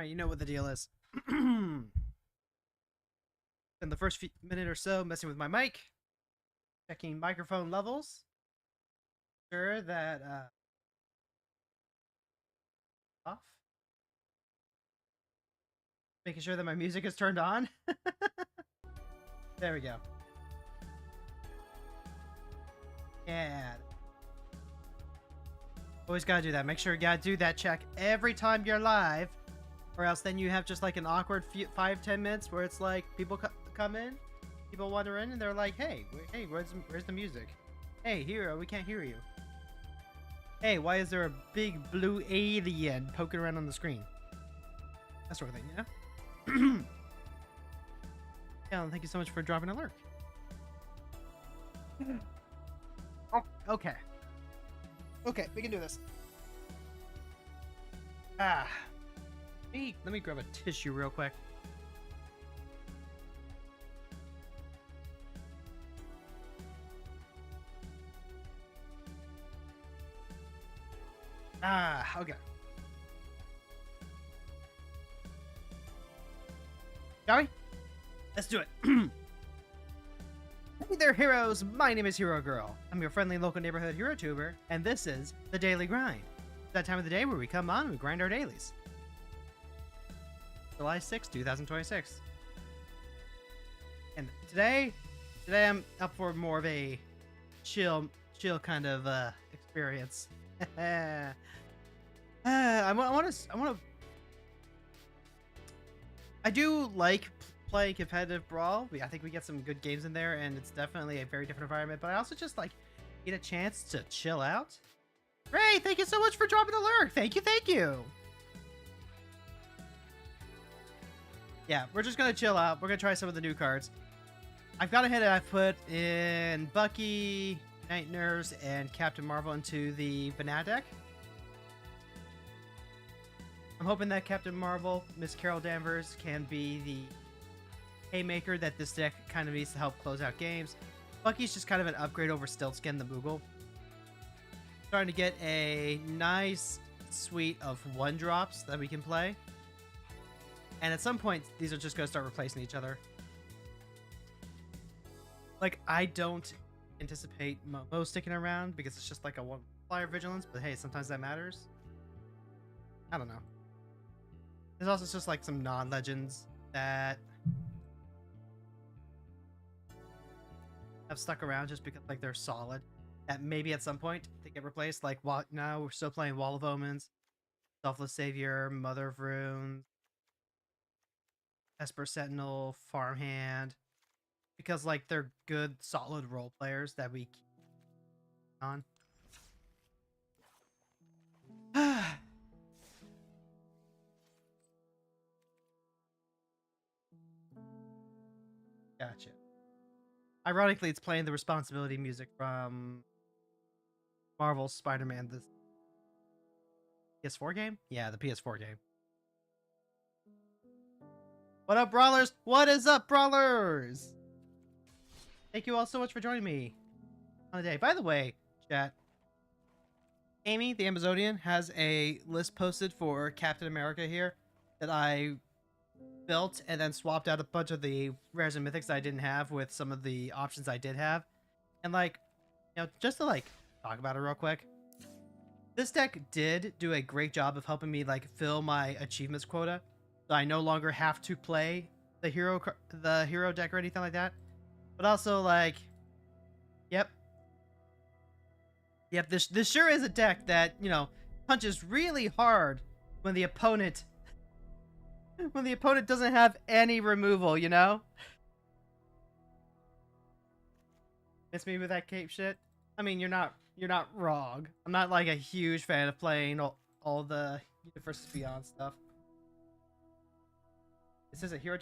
Alright, you know what the deal is. In the first minute or so, messing with my mic, checking microphone levels, sure that off, making sure that my music is turned on. There we go. Yeah. Always gotta do that. Make sure you gotta do that check every time you're live, or else then you have just like an awkward 5-10 minutes where it's like people come in, people wander in, and they're like, "Hey, where's the music? Hey, hero, we can't hear you. Hey, why is there a big blue alien poking around on the screen?" That sort of thing, yeah. Yeah, thank you so much for dropping a lurk. Oh, okay. Okay, we can do this. Let me grab a tissue real quick. Okay. Shall we? Let's do it. Hey there, heroes! My name is Hero Girl. I'm your friendly local neighborhood hero tuber, and this is the Daily Grind. It's that time of the day where we come on and we grind our dailies. July 6, 2026. And today I'm up for more of a chill kind of experience. I do like playing competitive Brawl. I think we get some good games in there, and it's definitely a very different environment, but I also just like get a chance to chill out. Ray, thank you so much for dropping the lurk. Thank you. Yeah, we're just gonna chill out. We're gonna try some of the new cards. I've got a hit that I've put in Bucky, Night Nurse, and Captain Marvel into the Banana deck. I'm hoping that Captain Marvel, Miss Carol Danvers, can be the haymaker that this deck kind of needs to help close out games. Bucky's just kind of an upgrade over Stiltskin the Moogle. Starting to get a nice suite of 1-drops that we can play. And at some point, these are just going to start replacing each other. Like, I don't anticipate Momo sticking around because it's just like a 1-flyer vigilance, but hey, sometimes that matters. I don't know. There's also just like some non-legends that have stuck around just because like they're solid, that maybe at some point they get replaced. Like, now we're still playing Wall of Omens, Selfless Savior, Mother of Runes, Esper Sentinel, Farmhand, because like they're good solid role players that we keep on. Gotcha. Ironically, it's playing the responsibility music from Marvel's Spider-Man, the PS4 game? Yeah, the PS4 game. What up, Brawlers? What is up, Brawlers? Thank you all so much for joining me on the day. By the way, chat, Amy, the Amazonian, has a list posted for Captain America here that I built and then swapped out a bunch of the rares and mythics I didn't have with some of the options I did have. And like, you know, just to like talk about it real quick, this deck did do a great job of helping me like fill my achievements quota, so I no longer have to play the hero deck or anything like that. But also like, yep, this sure is a deck that, you know, punches really hard when the opponent doesn't have any removal, you know? Miss me with that cape shit? I mean, you're not wrong. I'm not like a huge fan of playing all the Versus Beyond stuff. This is a hero.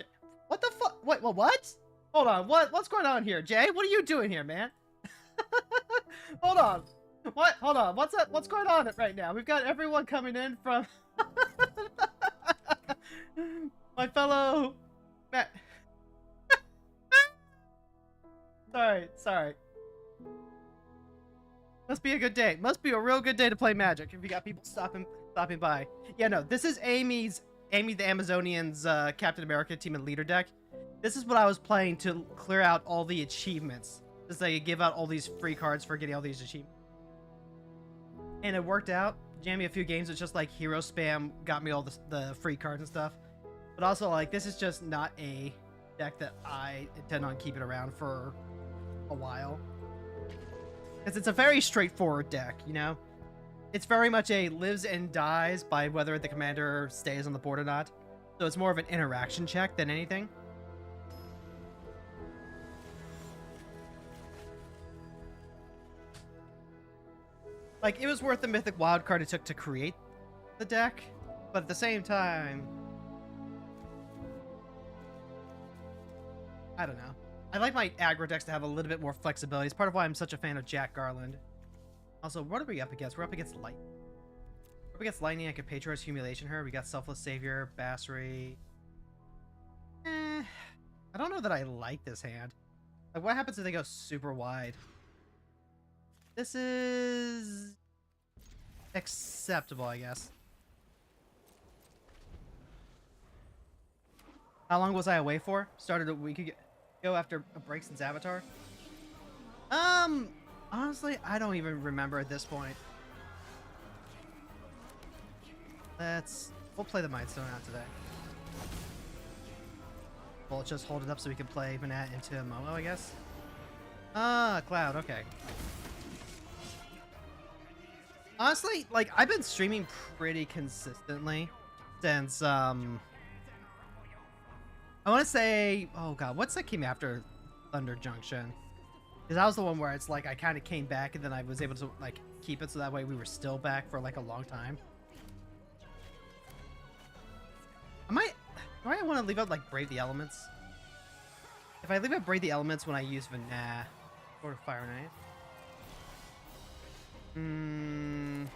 What the fuck? Wait, what? Hold on. What's going on here, Jay? What are you doing here, man? Hold on. What? Hold on. What's up? What's going on right now? We've got everyone coming in from my fellow Matt. Sorry. Must be a good day. Must be a real good day to play Magic if you got people stopping by. Yeah, no, this is Amy's Amy the Amazonian's Captain America Team and Leader deck. This is what I was playing to clear out all the achievements. Just like give out all these free cards for getting all these achievements. And it worked out. Jammed me a few games. It's just like hero spam got me all the free cards and stuff. But also, like, this is just not a deck that I intend on keeping around for a while. Because it's a very straightforward deck, you know? It's very much a lives and dies by whether the commander stays on the board or not. So it's more of an interaction check than anything. Like, it was worth the mythic wildcard it took to create the deck, but at the same time, I don't know. I like my aggro decks to have a little bit more flexibility. It's part of why I'm such a fan of Jack Garland. Also, what are we up against? We're up against Light. We're up against Lightning. I could Patriarch's Humiliation her. We got Selfless Savior, Bassery. I don't know that I like this hand. Like, what happens if they go super wide? This is acceptable, I guess. How long was I away for? Started a week ago after a break since Avatar. Honestly, I don't even remember at this point. We'll play the Mindstone out today. We'll just hold it up so we can play Manat into Momo, I guess. Ah, Cloud, okay. Honestly, like, I've been streaming pretty consistently since, I want to say, oh god, what's that came after Thunder Junction? Because that was the one where it's like I kind of came back and then I was able to, like, keep it so that way we were still back for, like, a long time. Do I want to leave out, like, Brave the Elements? If I leave out Brave the Elements when I use Vanah or Fire Knife. You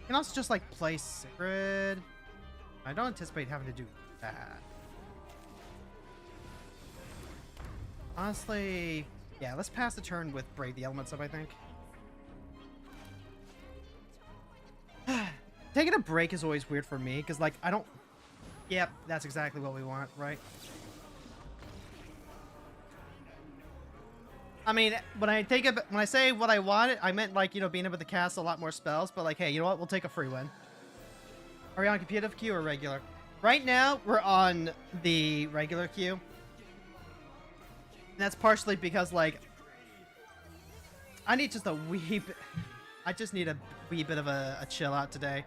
can also just, like, play Sacred. I don't anticipate having to do that. Honestly, yeah, let's pass the turn with Brave the Elements up, I think. Taking a break is always weird for me, because, like, I don't... Yep, that's exactly what we want, right? I mean, when I say what I wanted, I meant, like, you know, being able to cast a lot more spells, but, like, hey, you know what? We'll take a free win. Are we on competitive queue or regular? Right now, we're on the regular queue. And that's partially because, like, I need just a wee bit... I just need a wee bit of a chill out today.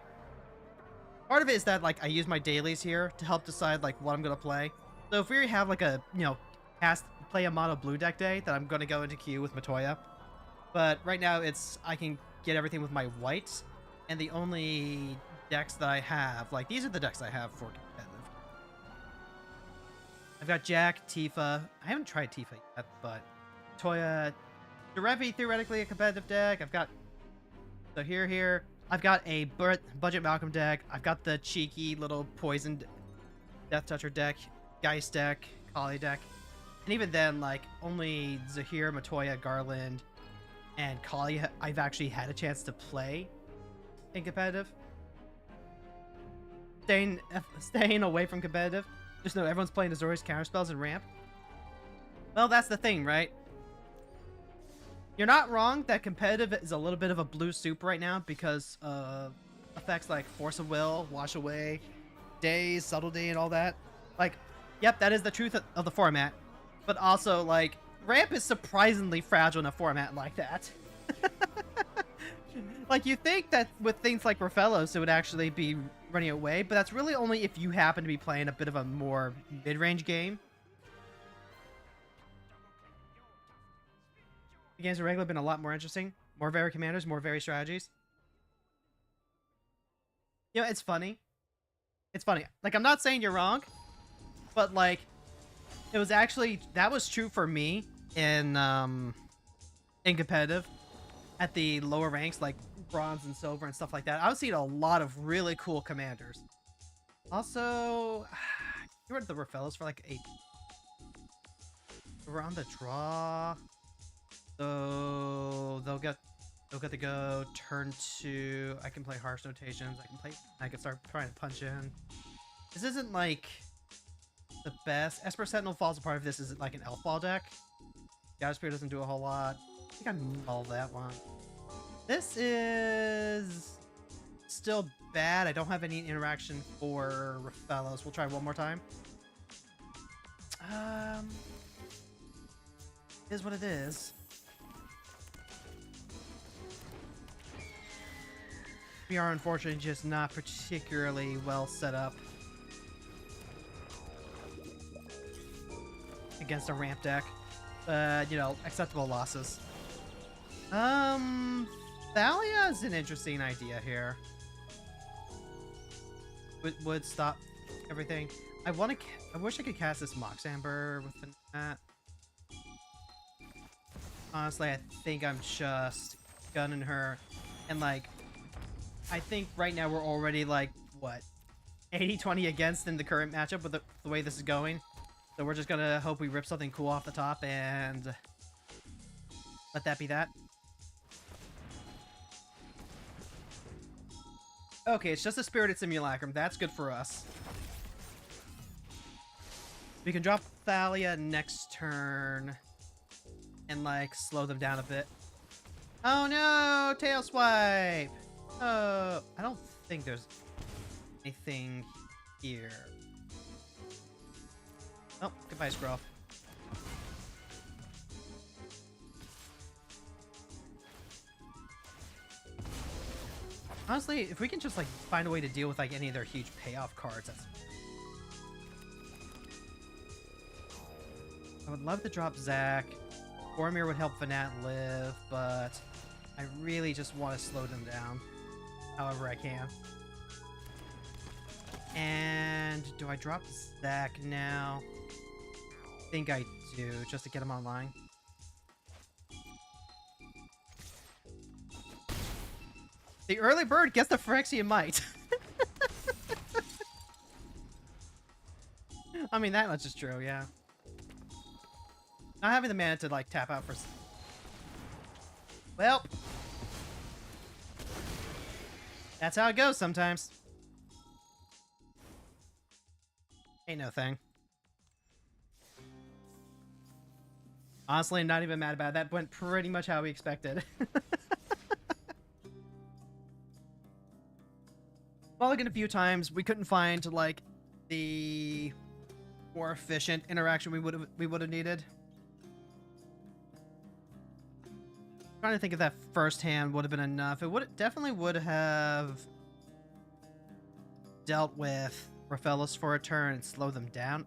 Part of it is that, like, I use my dailies here to help decide, like, what I'm going to play. So if we have, like, a, you know, play a mono blue deck day, then I'm going to go into queue with Matoya. But right now, I can get everything with my whites. And the only decks that I have, like, these are the decks I have for competitive. I've got Jack, Tifa. I haven't tried Tifa yet, but Matoya, Derevi, theoretically a competitive deck. I've got... So here. I've got a budget Malcolm deck. I've got the cheeky little poisoned Death Toucher deck, Geist deck, Kali deck. And even then, like, only Zahir, Matoya, Garland, and Kali I've actually had a chance to play in competitive. Staying away from competitive. Just know everyone's playing Azorius counterspells and ramp. Well, that's the thing, right? You're not wrong that competitive is a little bit of a blue soup right now because of effects like Force of Will, Wash Away, Daze, Subtlety, and all that. Like, yep, that is the truth of the format. But also, like, ramp is surprisingly fragile in a format like that. Like, you think that with things like Raphaelos, it would actually be running away, but that's really only if you happen to be playing a bit of a more mid-range game. The games have regularly been a lot more interesting. More very commanders, more very strategies. You know, it's funny. It's funny. Like, I'm not saying you're wrong, but, like, it was actually... That was true for me in competitive. At the lower ranks, like bronze and silver and stuff like that. I was seeing a lot of really cool commanders. Also, you read the Raphaelos for like 8. We're on the draw. So they'll get So good to go. Turn 2. I can play harsh notations. I can start trying to punch in. This isn't like the best. Esper Sentinel falls apart if this isn't like an elf ball deck. Shadow Spear doesn't do a whole lot. I think I mulled that one. This is still bad. I don't have any interaction for Rafellos. We'll try one more time. It is what it is. We are unfortunately just not particularly well set up against a ramp deck. But, you know, acceptable losses. Thalia is an interesting idea here. Would stop everything. I wish I could cast this Mox Amber with that. Honestly, I think I'm just gunning her. And, like, I think right now we're already, like, what? 80-20 against in the current matchup with the way this is going. So we're just gonna hope we rip something cool off the top and let that be that. Okay, it's just a Spirited Simulacrum. That's good for us. We can drop Thalia next turn and, like, slow them down a bit. Oh no! Tail Swipe! Oh, I don't think there's anything here. Oh, goodbye, Scroll. Honestly, if we can just, like, find a way to deal with, like, any of their huge payoff cards, that's... I would love to drop Zac. Boromir would help Vanat live, but I really just want to slow them down however I can. And do I drop Zac now? I think I do, just to get him online. The early bird gets the Phyrexian Might. I mean, that much is true, yeah. Not having the mana to, like, tap out for... Well. That's how it goes sometimes. Ain't no thing. Honestly, I'm not even mad about it. That went pretty much how we expected. Mulligan a few times, we couldn't find, like, the more efficient interaction we would have needed. Trying to think if that first hand would have been enough. It definitely would have dealt with Rafellos for a turn and slow them down.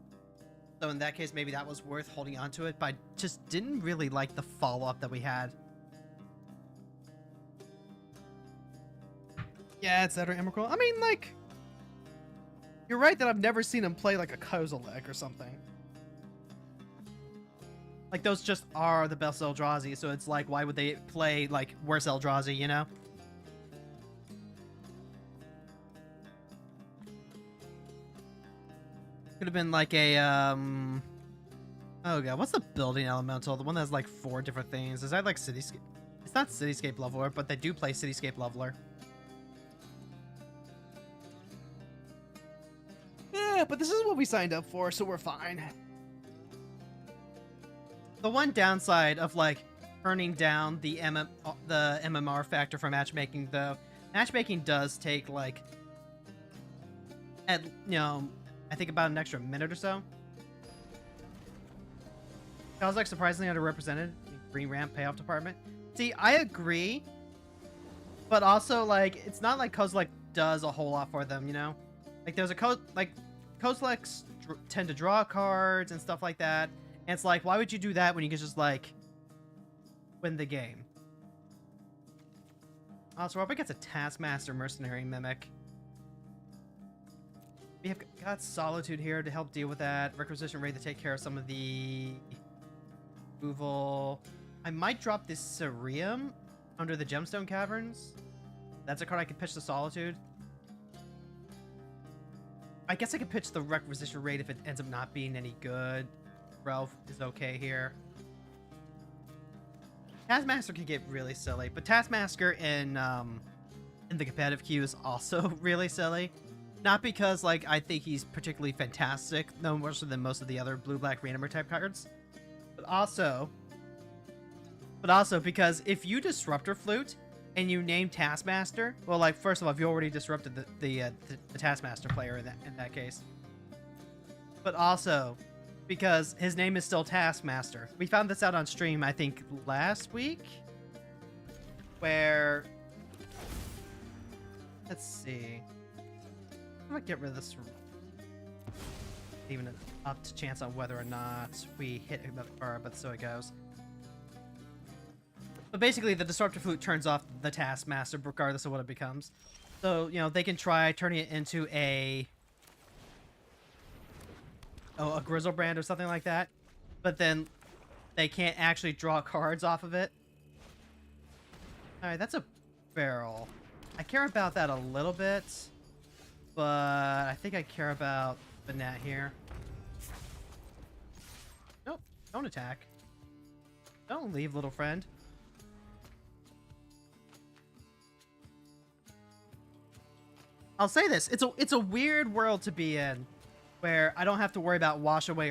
So in that case, maybe that was worth holding on to it, but I just didn't really like the follow-up that we had. Yeah, it's Edgar Emrakul. I mean, like, you're right that I've never seen him play like a Kozilek or something. Like, those just are the best Eldrazi, so it's like, why would they play, like, worse Eldrazi, you know? Could have been like a, oh god, what's the building elemental? The one that has, like, 4 different things. Is that, like, Cityscape? It's not Cityscape Leveler, but they do play Cityscape Leveler. Yeah, but this is what we signed up for, so we're fine. The one downside of, like, turning down the MMR factor for matchmaking, though, matchmaking does take, like, you know, I think about an extra minute or so. I was, like, surprisingly underrepresented in Green Ramp Payoff Department. See, I agree, but also, like, it's not like Kozilek does a whole lot for them, you know? Like, there's a Kozileks tend to draw cards and stuff like that. And it's like, why would you do that when you can just, like, win the game? Also, we're up against a Taskmaster Mercenary Mimic. We have got Solitude here to help deal with that. Requisition ready to take care of some of the removal. I might drop this Cerium under the Gemstone Caverns. That's a card I could pitch to Solitude. I guess I could pitch the Requisition Raid if it ends up not being any good. Ralph is okay here. Taskmaster can get really silly, but Taskmaster in the competitive queue is also really silly. Not because like I think he's particularly fantastic, no more so than most of the other blue-black randomer type cards, but also because if you Disruptor Flute and you name Taskmaster, well, like first of all, if you already disrupted the Taskmaster player in that case, but also because his name is still Taskmaster. We found this out on stream, I think, last week, where, let's see. I'm gonna get rid of this. Even up to chance on whether or not we hit another bar, but so it goes. But basically, the Disruptor Flute turns off the Taskmaster, regardless of what it becomes. So, you know, they can try turning it into a Grizzlebrand or something like that, but then they can't actually draw cards off of it. Alright, that's a barrel. I care about that a little bit, but I think I care about the net here. Nope, don't attack. Don't leave, little friend. I'll say this, it's a weird world to be in, where I don't have to worry about Wash Away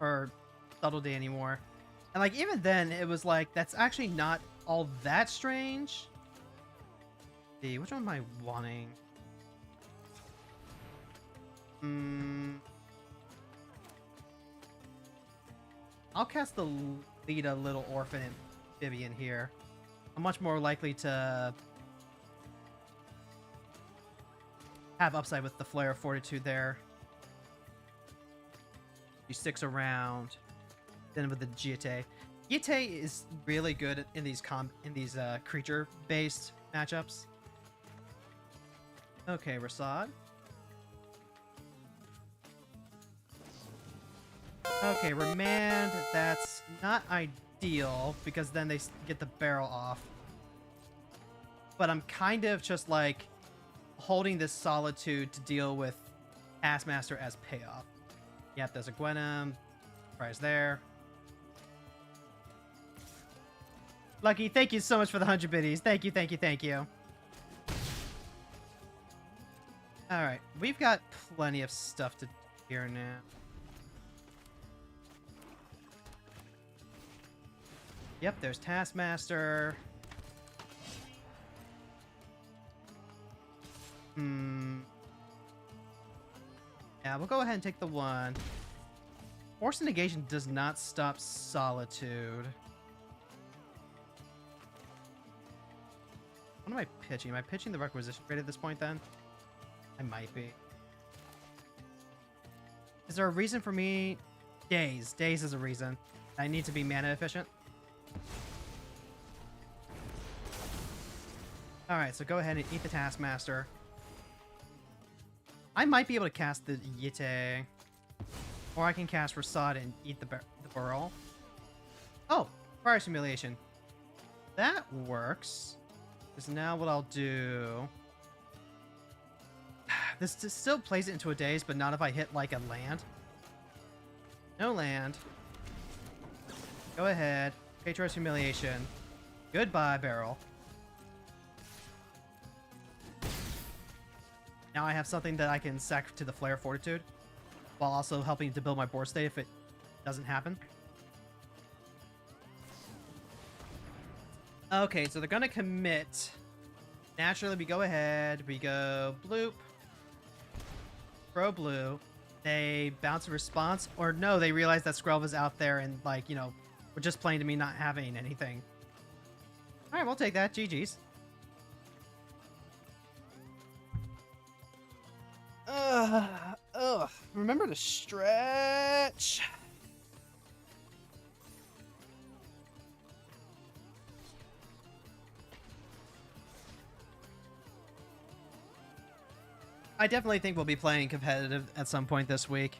or Subtlety anymore. And like even then, it was like, that's actually not all that strange. Let's see, which one am I wanting? I'll cast the Lita Little Orphan Amphibian here. I'm much more likely to have upside with the Flare of Fortitude there. He sticks around. Then with the Jiete. Jiete is really good in these creature-based matchups. Okay, Rasad. Okay, Remand, that's not ideal, because then they get the barrel off. But I'm kind of just, like, holding this Solitude to deal with Taskmaster as payoff. Yep, there's a Gwenum. Prize there. Lucky, thank you so much for the 100 biddies. Thank you, thank you, thank you. Alright, we've got plenty of stuff to do here now. Yep, there's Taskmaster. Yeah, we'll go ahead and take the one. Force Negation does not stop Solitude. What am I pitching? Am I pitching the Requisition Grade at this point then? I might be. Is there a reason for me? Days. Days is a reason. I need to be mana efficient. Alright, so go ahead and eat the Taskmaster. I might be able to cast the Yite. Or I can cast Rasad and eat the Burl. Oh, Fire Simulation. That works. Because now what I'll do... This still plays it into a daze, but not if I hit, like, a land. No land. Go ahead. Patriarch's Humiliation. Goodbye, Barrel. Now I have something that I can sack to the Flare Fortitude, while also helping to build my board state if it doesn't happen. Okay, so they're gonna commit. Naturally, we go ahead. We go bloop. Pro blue. They bounce a response. Or no, they realize that Skrelva's out there and, like, you know, we're just playing to me not having anything. Alright, we'll take that. GG's. Remember to stretch. I definitely think we'll be playing competitive at some point this week.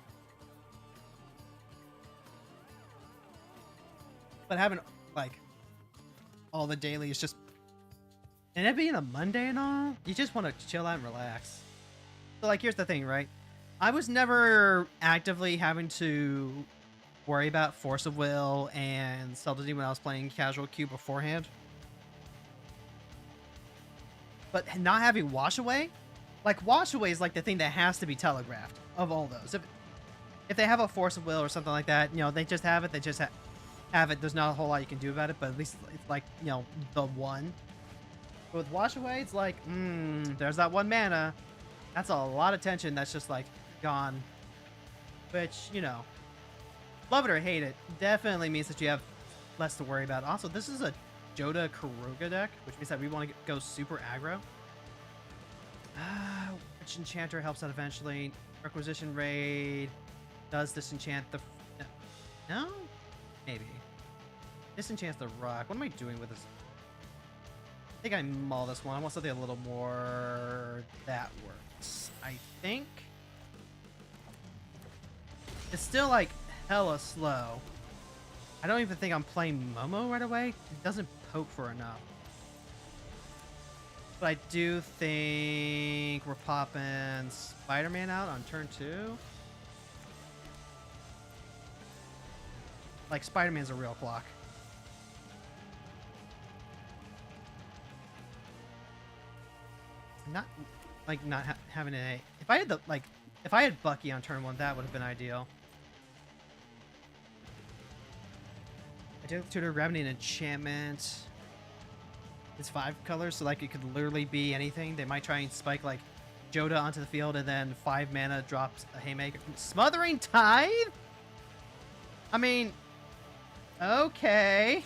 But having, like, all the dailies just... And it being a Monday and all, you just want to chill out and relax. So, like, here's the thing, right? I was never actively having to worry about Force of Will and Subtlety when I was playing Casual Queue beforehand. But not having Wash Away, like Wash Away is like the thing that has to be telegraphed of all those. If they have a Force of Will or something like that, you know, they just have it. They just have it. There's not a whole lot you can do about it, but at least it's like, you know, the one. But with Wash Away, it's like, there's that one mana. That's a lot of tension that's just like gone. Which, you know, love it or hate it, definitely means that you have less to worry about. Also, this is a Joda Karuga deck, which means that we want to go super aggro. Which Enchanter helps out eventually. Requisition Raid does disenchant the... No? Maybe. Disenchants the rock. What am I doing with this? I think I maul this one. I want something a little more... That works. I think... It's still, like, hella slow. I don't even think I'm playing Momo right away. It doesn't poke for enough. But I do think we're popping Spider-Man out on turn 2. Like, Spider-Man's a real clock. Not, like, not having an A. If I had the, like, if I had Bucky on turn 1, that would have been ideal. I did Tutor grabbing an enchantment. It's 5 colors, so like it could literally be anything. They might try and spike like Joda onto the field and then 5 mana drops a Haymaker. Smothering Tithe? I mean, okay.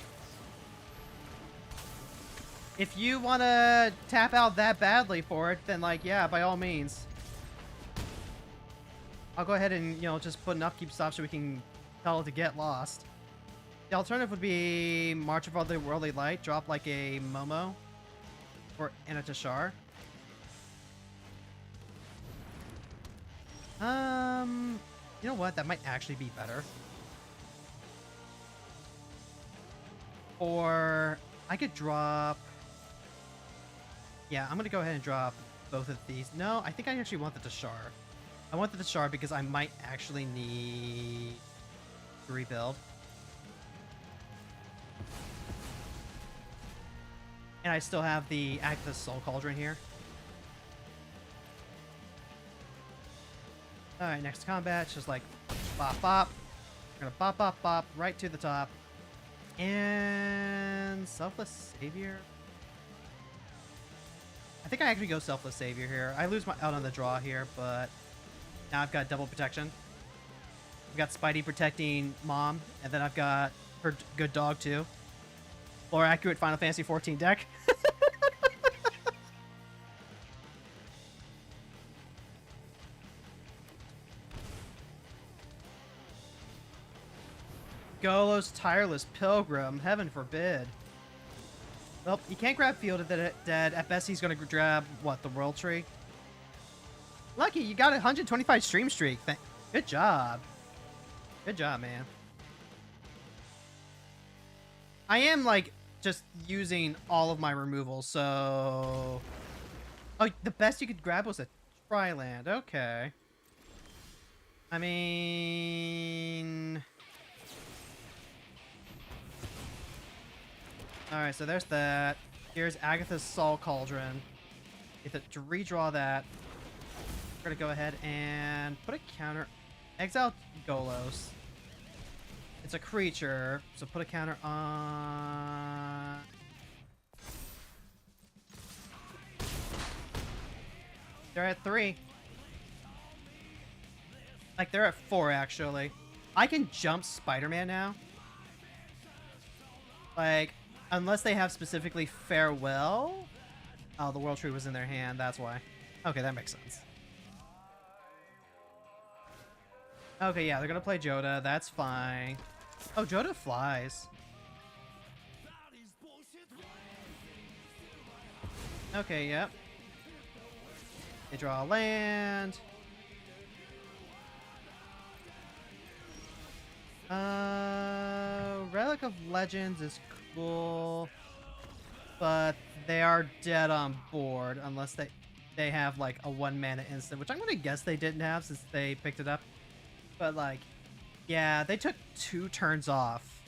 If you want to tap out that badly for it, then like, yeah, by all means. I'll go ahead and, you know, just put an upkeep stop so we can tell it to get lost. The alternative would be March of the Worldly Light, drop like a Momo or and a Tashar. You know what? That might actually be better. Or I could drop... Yeah, I'm going to go ahead and drop both of these. No, I think I actually want the Tashar. I want the Tashar because I might actually need to rebuild. And I still have the Agatha's Soul Cauldron here. Alright, next combat, just like bop bop. We're gonna bop bop bop right to the top. And Selfless Savior. I think I actually go Selfless Savior here. I lose out on the draw here, but now I've got double protection. I've got Spidey protecting Mom, and then I've got her good dog too. More accurate Final Fantasy XIV deck. Golo's Tireless Pilgrim. Heaven forbid. Well, you can't grab Field of the Dead. At best, he's going to grab, what, the World Tree? Lucky, you got a 125 stream streak. Good job. Good job, man. I am, like, just using all of my removals, so... Oh, the best you could grab was a Tri-Land. Okay. I mean... Alright, so there's that. Here's Agatha's Soul Cauldron. You have to redraw that. We're gonna go ahead and put a counter... Exile Golos. It's a creature, so put a counter on... They're at 3. Like, they're at 4, actually. I can jump Spider-Man now. Like, unless they have specifically Farewell. Oh, the World Tree was in their hand, that's why. Okay, that makes sense. Okay, yeah, they're gonna play Joda, that's fine. Oh, Joda flies. Okay, yep. They draw a land. Relic of Legends is cool, but they are dead on board unless they have like a 1 mana instant, which I'm gonna guess they didn't have since they picked it up. But like, Yeah, they took 2 turns off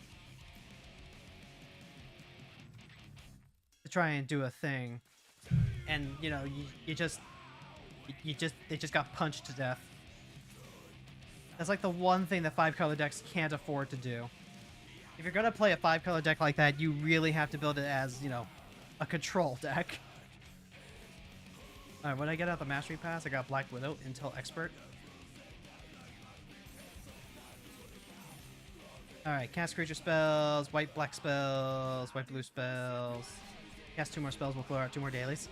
to try and do a thing. And, you know, they just got punched to death. That's like the one thing that 5-color decks can't afford to do. If you're gonna play a 5-color deck like that, you really have to build it as, you know, a control deck. Alright, when I get out the Mastery Pass, I got Black Widow, Intel Expert. Alright, cast creature spells, white-black spells, white-blue spells. Cast 2 more spells, we'll clear out 2 more dailies.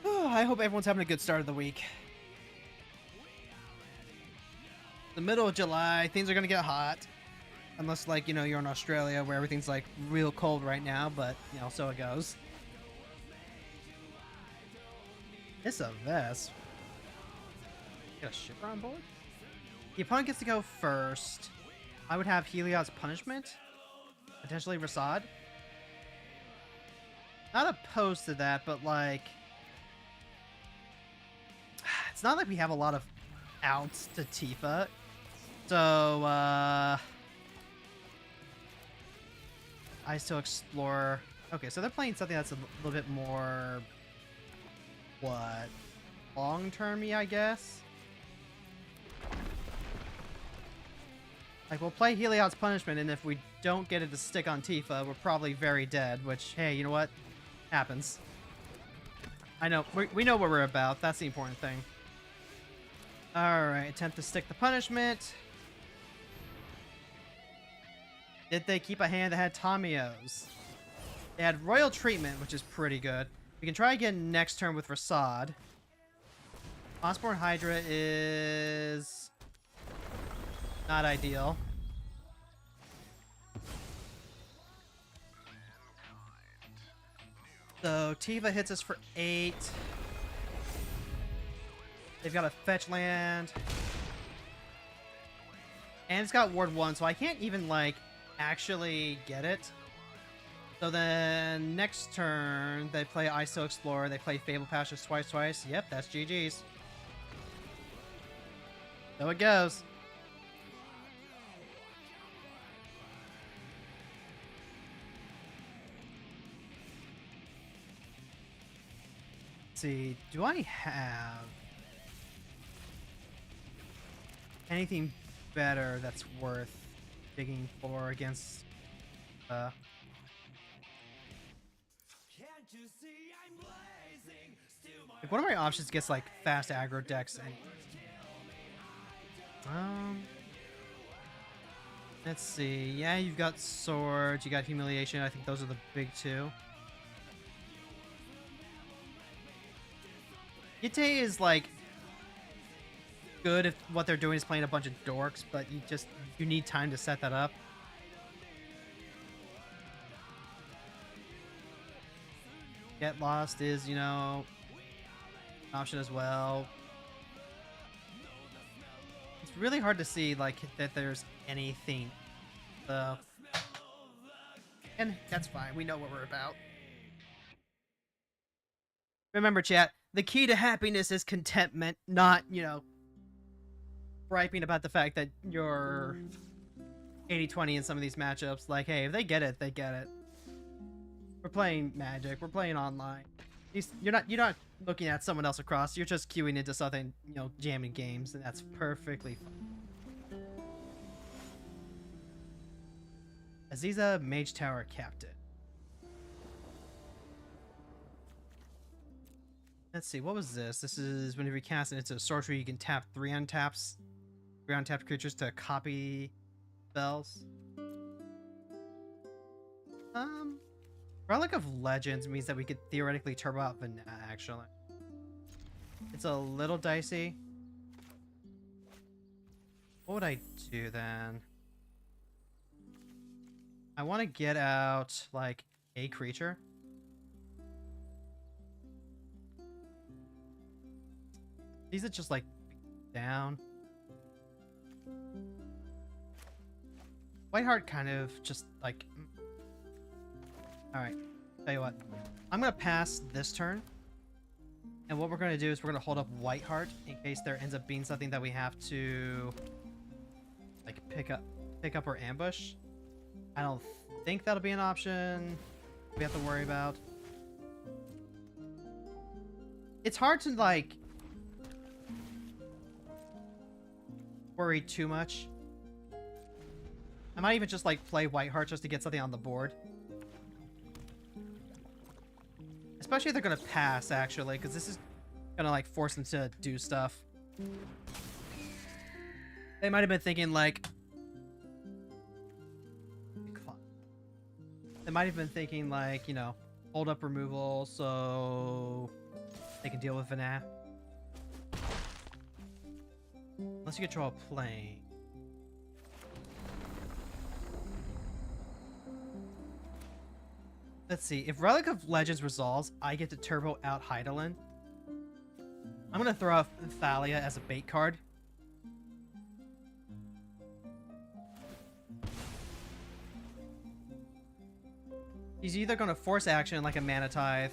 Oh, I hope everyone's having a good start of the week. The middle of July, things are gonna get hot. Unless, like, you know, you're in Australia where everything's, like, real cold right now, but, you know, so it goes. It's a vest. Got a shipper on board? The opponent gets to go first. I would have Heliod's Punishment. Potentially Rasad. Not opposed to that, but, like... It's not like we have a lot of outs to Tifa. So, I still explore. Okay, so they're playing something that's a little bit more, what, long-termy, I guess? Like, we'll play Heliod's Punishment, and if we don't get it to stick on Tifa, we're probably very dead, which, hey, you know what? Happens. I know, we know what we're about. That's the important thing. Alright, attempt to stick the punishment. Did they keep a hand that had Tamiyo's? They had Royal Treatment, which is pretty good. We can try again next turn with Rasad. Osborne Hydra is... not ideal. So Tifa hits us for 8. They've got a fetch land. And it's got Ward 1, so I can't even, like, actually get it. So then next turn, they play ISO Explorer. They play Fable Passions twice. Yep, that's GG's. So it goes. Let's see, do I have anything better that's worth digging for against like, one of my options gets like fast aggro decks and let's see, yeah, you've got Swords, you got Humiliation. I think those are the big two. Yite is like good if what they're doing is playing a bunch of dorks, but you need time to set that up. Get Lost is, you know, an option as well. It's really hard to see like that there's anything. So, and that's fine. We know what we're about. Remember, chat, the key to happiness is contentment, not, you know, griping about the fact that you're 80-20 in some of these matchups. Like, hey, if they get it, they get it. We're playing Magic. We're playing online. You're not looking at someone else across. You're just queuing into something, you know, jamming games, and that's perfectly fine. Aziza, Mage Tower Captain. Let's see, what was this? This is whenever you cast it, it's a sorcery. You can tap 3 untapped creatures to copy spells. Relic of Legends means that we could theoretically turbo out Vanilla, actually. It's a little dicey. What would I do then? I want to get out, like, a creature. These are just, like, down. Whiteheart kind of just, like... Alright, tell you what. I'm gonna pass this turn. And what we're going to do is we're going to hold up Whiteheart in case there ends up being something that we have to like pick up or ambush. I don't think that'll be an option we have to worry about. It's hard to like worry too much. I might even just like play Whiteheart just to get something on the board. Especially if they're gonna pass, actually, because this is gonna like force them to do stuff. They might have been thinking like, you know, hold up removal so they can deal with Vanna. Unless you control a plane. Let's see. If Relic of Legends resolves, I get to turbo out Hydaelyn. I'm gonna throw out Thalia as a bait card. She's either gonna force action like a Mana Tithe,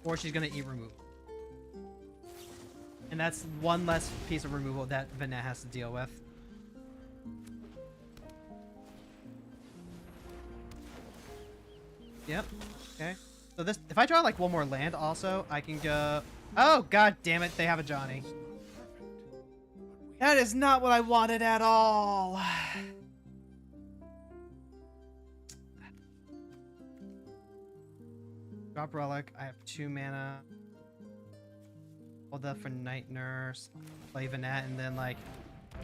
or she's gonna eat removal. And that's one less piece of removal that Vanna has to deal with. Yep. Okay. So this, if I draw like one more land also, I can go... Oh, god damn it, they have a Johnny. That is not what I wanted at all. Drop Relic. I have 2 mana. Hold that for Night Nurse. Play Vanat and then like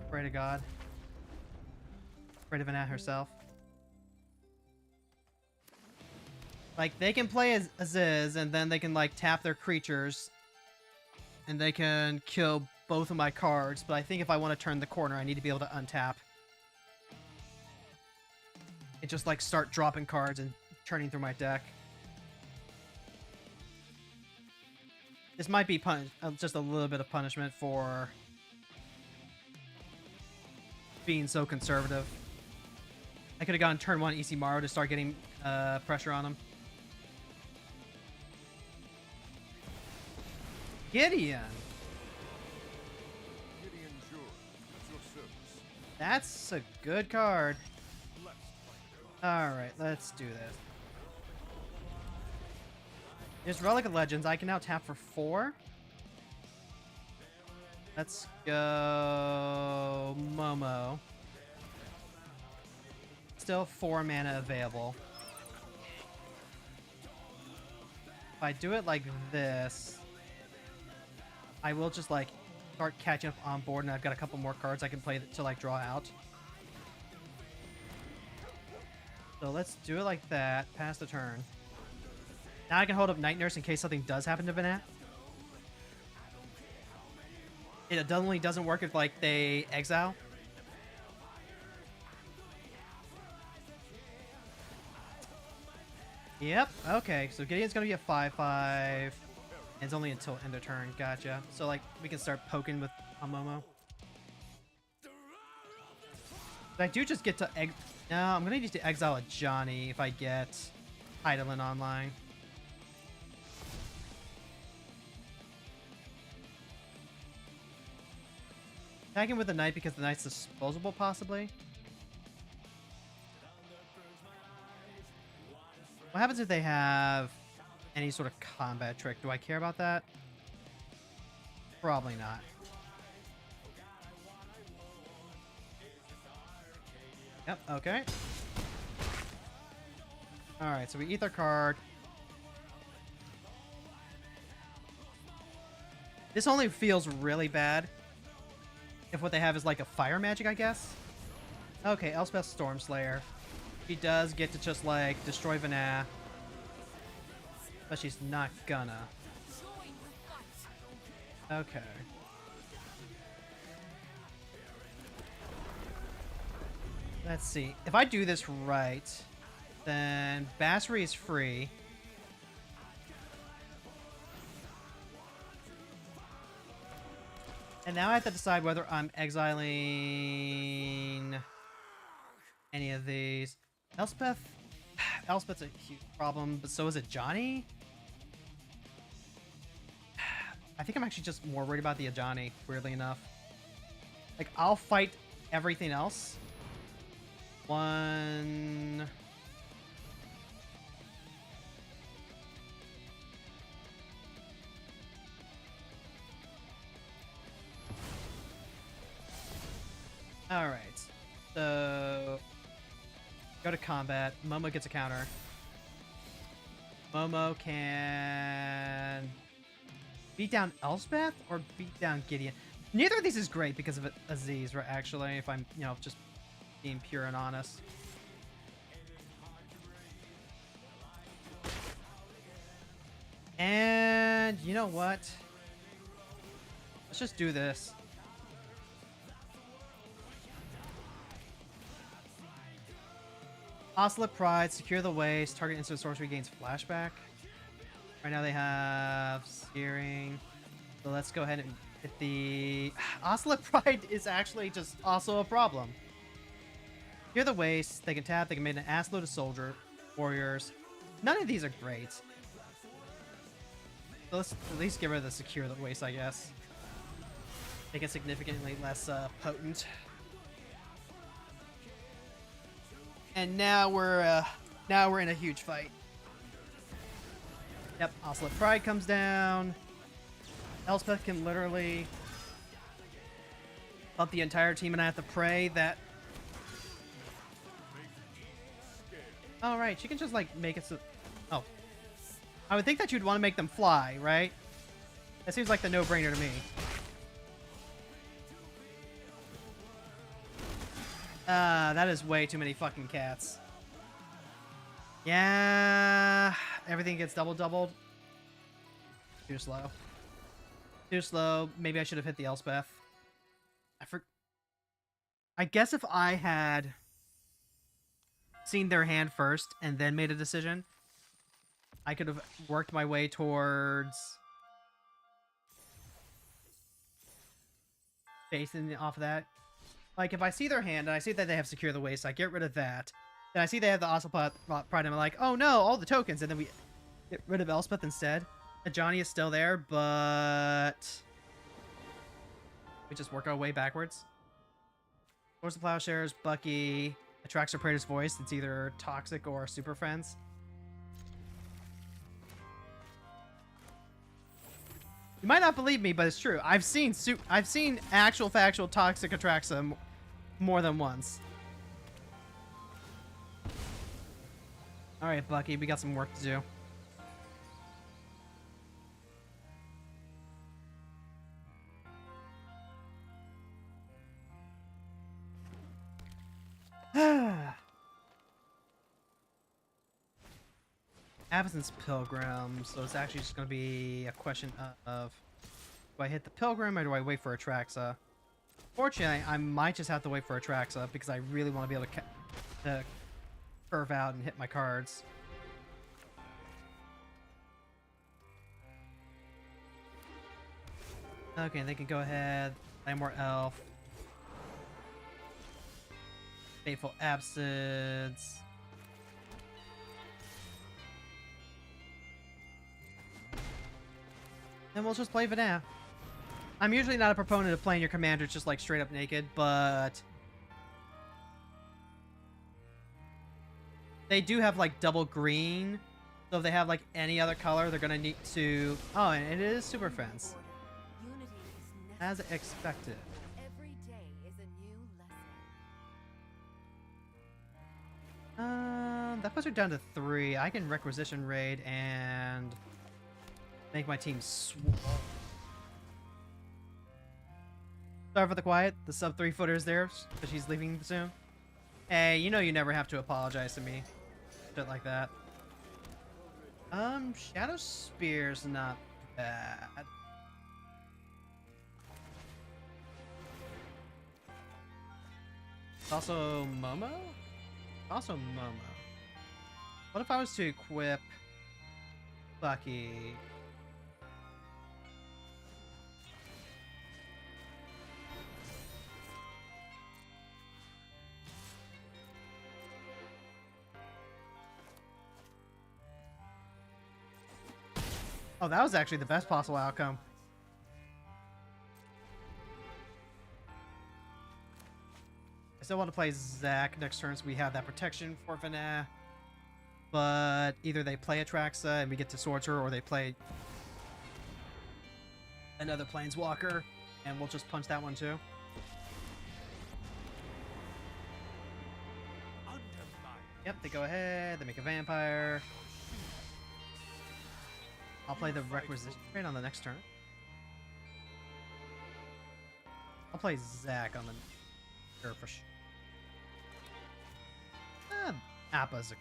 pray to God. Pray to Vanat herself. Like, they can play as Aziz, and then they can, like, tap their creatures. And they can kill both of my cards, but I think if I want to turn the corner, I need to be able to untap. And just, like, start dropping cards and turning through my deck. This might be just a little bit of punishment for being so conservative. I could have gone turn 1 EC Maru to start getting pressure on him. Gideon. That's a good card. Alright, let's do this. There's Relic of Legends. I can now tap for 4. Let's go Momo. Still 4 mana available. If I do it like this, I will just like start catching up on board, and I've got a couple more cards I can play to like draw out. So let's do it like that. Pass the turn. Now I can hold up Night Nurse in case something does happen to Vanat. It definitely doesn't work if like they exile. Yep. Okay. So Gideon's gonna be a 5/5. And it's only until end of turn. Gotcha. So like we can start poking with Momo. But I do just get to No, I'm gonna need to exile a Johnny if I get Hydaelyn online. Attacking with the Knight because the Knight's disposable, possibly. What happens if they have any sort of combat trick? Do I care about that? Probably not. Yep, okay. Alright, so we Ether card. This only feels really bad if what they have is like a fire magic, I guess. Okay, Elspeth Stormslayer. She does get to just like destroy Vanna. But she's not gonna. Okay. Let's see. If I do this right, then Basri is free. And now I have to decide whether I'm exiling any of these. Elspeth's a huge problem, but so is it Johnny? I think I'm actually just more worried about the Ajani, weirdly enough. Like, I'll fight everything else. One... Alright. So... Go to combat. Momo gets a counter. Momo can... beat down Elspeth or beat down Gideon? Neither of these is great because of Aziz, right? Actually, if I'm, you know, just being pure and honest. And you know what? Let's just do this. Oscillate Pride, secure the waist, target instant sorcery gains flashback. Right now they have Searing. So let's go ahead and hit the... Oscillate Pride is actually just also a problem. Secure the waist, they can tap, they can make an ass load of soldier, warriors. None of these are great. So let's at least get rid of the secure the waist, I guess. Make it significantly less potent. And now we're in a huge fight. Yep, Oscillate Pride comes down. Elspeth can literally up the entire team, and I have to pray that... Oh, right, she can just, like, make it so... Oh. I would think that you'd want to make them fly, right? That seems like the no-brainer to me. That is way too many fucking cats. Yeah, everything gets doubled. Too slow. Too slow. Maybe I should have hit the Elspeth. I guess if I had seen their hand first and then made a decision, I could have worked my way towards basing off of that. Like, if I see their hand and I see that they have Secure the Waist, I get rid of that. Then I see they have the Oscillate Pride, and I'm like, oh no, all the tokens, and then we get rid of Elspeth instead. Johnny is still there, but we just work our way backwards. Force the Plowshares, Bucky attracts her Praetor's voice. It's either toxic or super friends. You might not believe me, but it's true. I've seen actual factual toxic Atraxa more than once. All right, Bucky, we got some work to do. Absence Pilgrim, so it's actually just going to be a question of do I hit the Pilgrim or do I wait for Atraxa? Fortunately, I might just have to wait for Atraxa because I really want to be able to curve out and hit my cards. Okay, they can go ahead, play more Elf. Fateful Absence. And we'll just play Vanilla. I'm usually not a proponent of playing your commanders just like straight up naked, but they do have like double green. So if they have like any other color, they're gonna need to... Oh, and it is Super Friends. As expected. Every day is a new lesson. That puts her down to 3. I can Requisition Raid and make my team swole. Sorry for the quiet. The sub 3-footer is there because she's leaving soon. Hey, you know you never have to apologize to me. Shit like that. Shadow Spear's not bad. It's also Momo? Also Momo. What if I was to equip Bucky? Oh, that was actually the best possible outcome. still want to play Zac next turn, so we have that protection for Vanna. But either they play Atraxa and we get to sword her, or they play another Planeswalker, and we'll just punch that one too. Yep, they go ahead, they make a vampire. I'll play the Requisition trade on the next turn. I'll play Zac on the sure for sure. Appa's a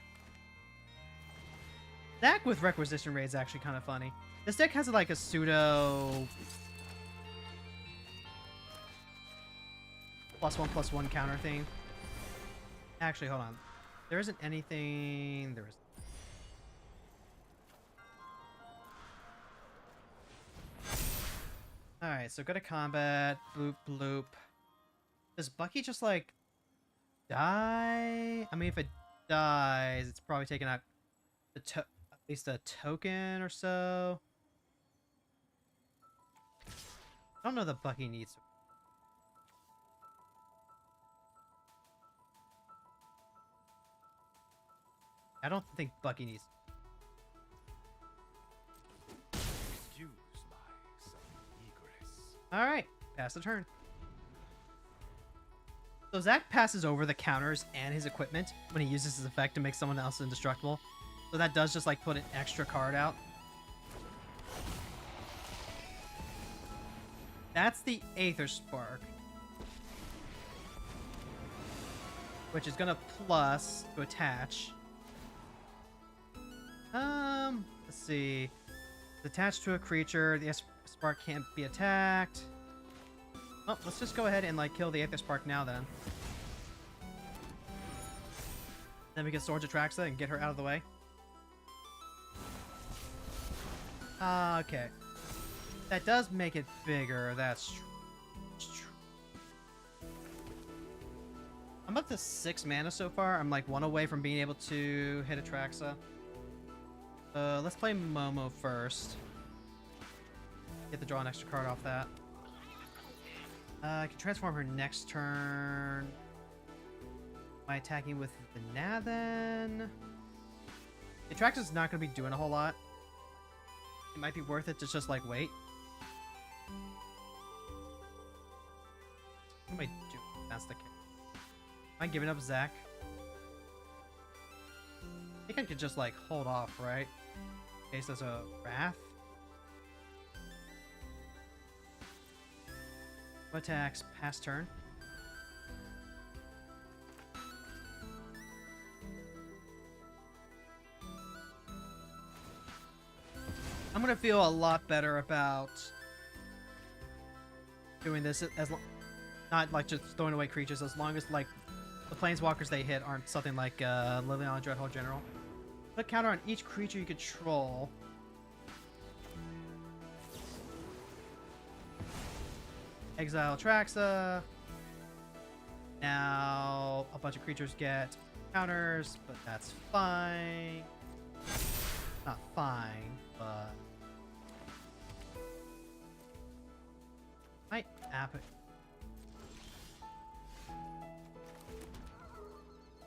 Zac with Requisition Raid is actually kind of funny. This deck has like a pseudo +1/+1 counter thing. Actually, hold on. There isn't anything. There is. All right, so go to combat. Bloop bloop. Does Bucky just like die? I mean, if it dies, it's probably taking out at least a token or so. I don't know that Bucky needs to. I don't think Bucky needs to. Excuse my sudden egress. Alright, pass the turn. So Zac passes over the counters and his equipment when he uses his effect to make someone else indestructible. So that does just like put an extra card out. That's the Aether Spark, which is gonna plus to attach. Let's see. It's attached to a creature. The spark can't be attacked. Oh, let's just go ahead and like kill the Aether Spark now then. Then we can Swords Atraxa and get her out of the way. Okay. That does make it bigger. That's true. That's true. I'm up to 6 mana so far. I'm like 1 away from being able to hit Atraxa. Let's play Momo first. Get to draw an extra card off that. I can transform her next turn. Am I attacking with the Nathan? Atraxa's not going to be doing a whole lot. It might be worth it to just like wait. What am I doing? That's the case. Am I giving up Zac? I think I could just like hold off, right? In case there's a Wrath. Attacks, pass turn. I'm gonna feel a lot better about doing this as not like just throwing away creatures, as long as like the planeswalkers they hit aren't something like Living on Dreadhole General. Put counter on each creature you control. Exile Atraxa. Now a bunch of creatures get counters, but that's fine. Not fine, but might app it.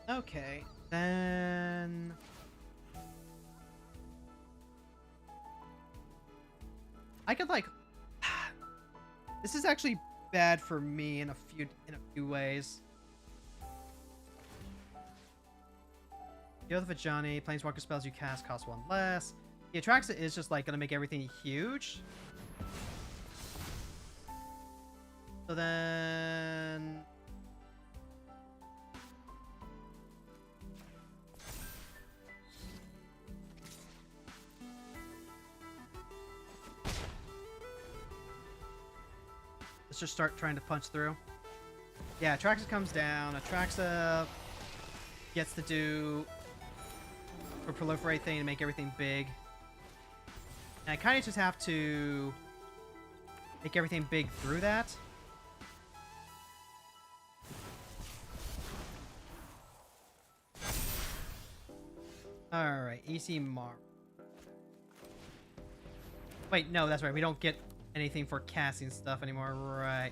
Okay, then I could like this is actually bad for me in a few ways. Deal with Vajani, planeswalker spells you cast cost 1 less. The Atraxa is just like gonna make everything huge. So then let's just start trying to punch through. Yeah, Atraxa comes down. Atraxa gets to do a proliferate thing to make everything big. And I kind of just have to make everything big through that. Alright, EC Mar. Wait, no, that's right. We don't get anything for casting stuff anymore, right?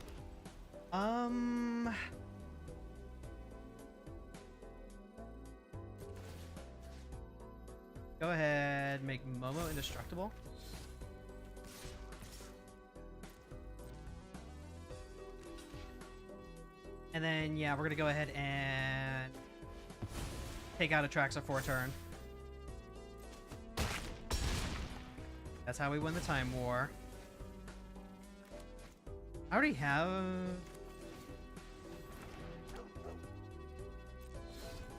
Go ahead, make Momo indestructible. And then, yeah, we're gonna go ahead and take out Atraxa for a turn. That's how we win the time war. I already have...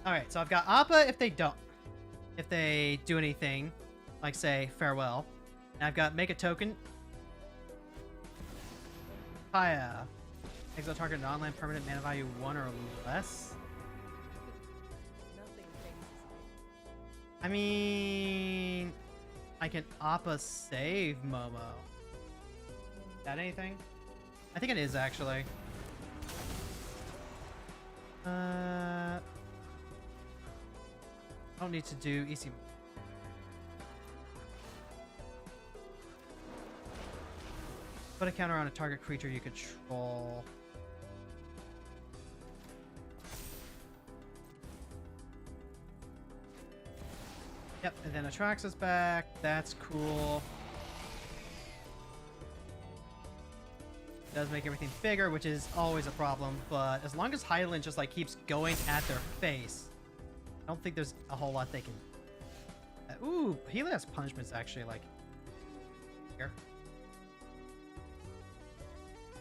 Alright, so I've got Appa if they don't. If they do anything, like say, farewell. And I've got make a token. Kaya. Exile target non-land permanent mana value 1 or less. Nothing phases me. I mean... I can Appa save Momo. Is that anything? I think it is, actually. I don't need to do EC. Put a counter on a target creature you control. Yep, and then Atraxa's back. That's cool. Does make everything bigger, which is always a problem, but as long as Hydaelyn just like keeps going at their face, I don't think there's a whole lot they can... Ooh, Helios punishment's actually like... Here.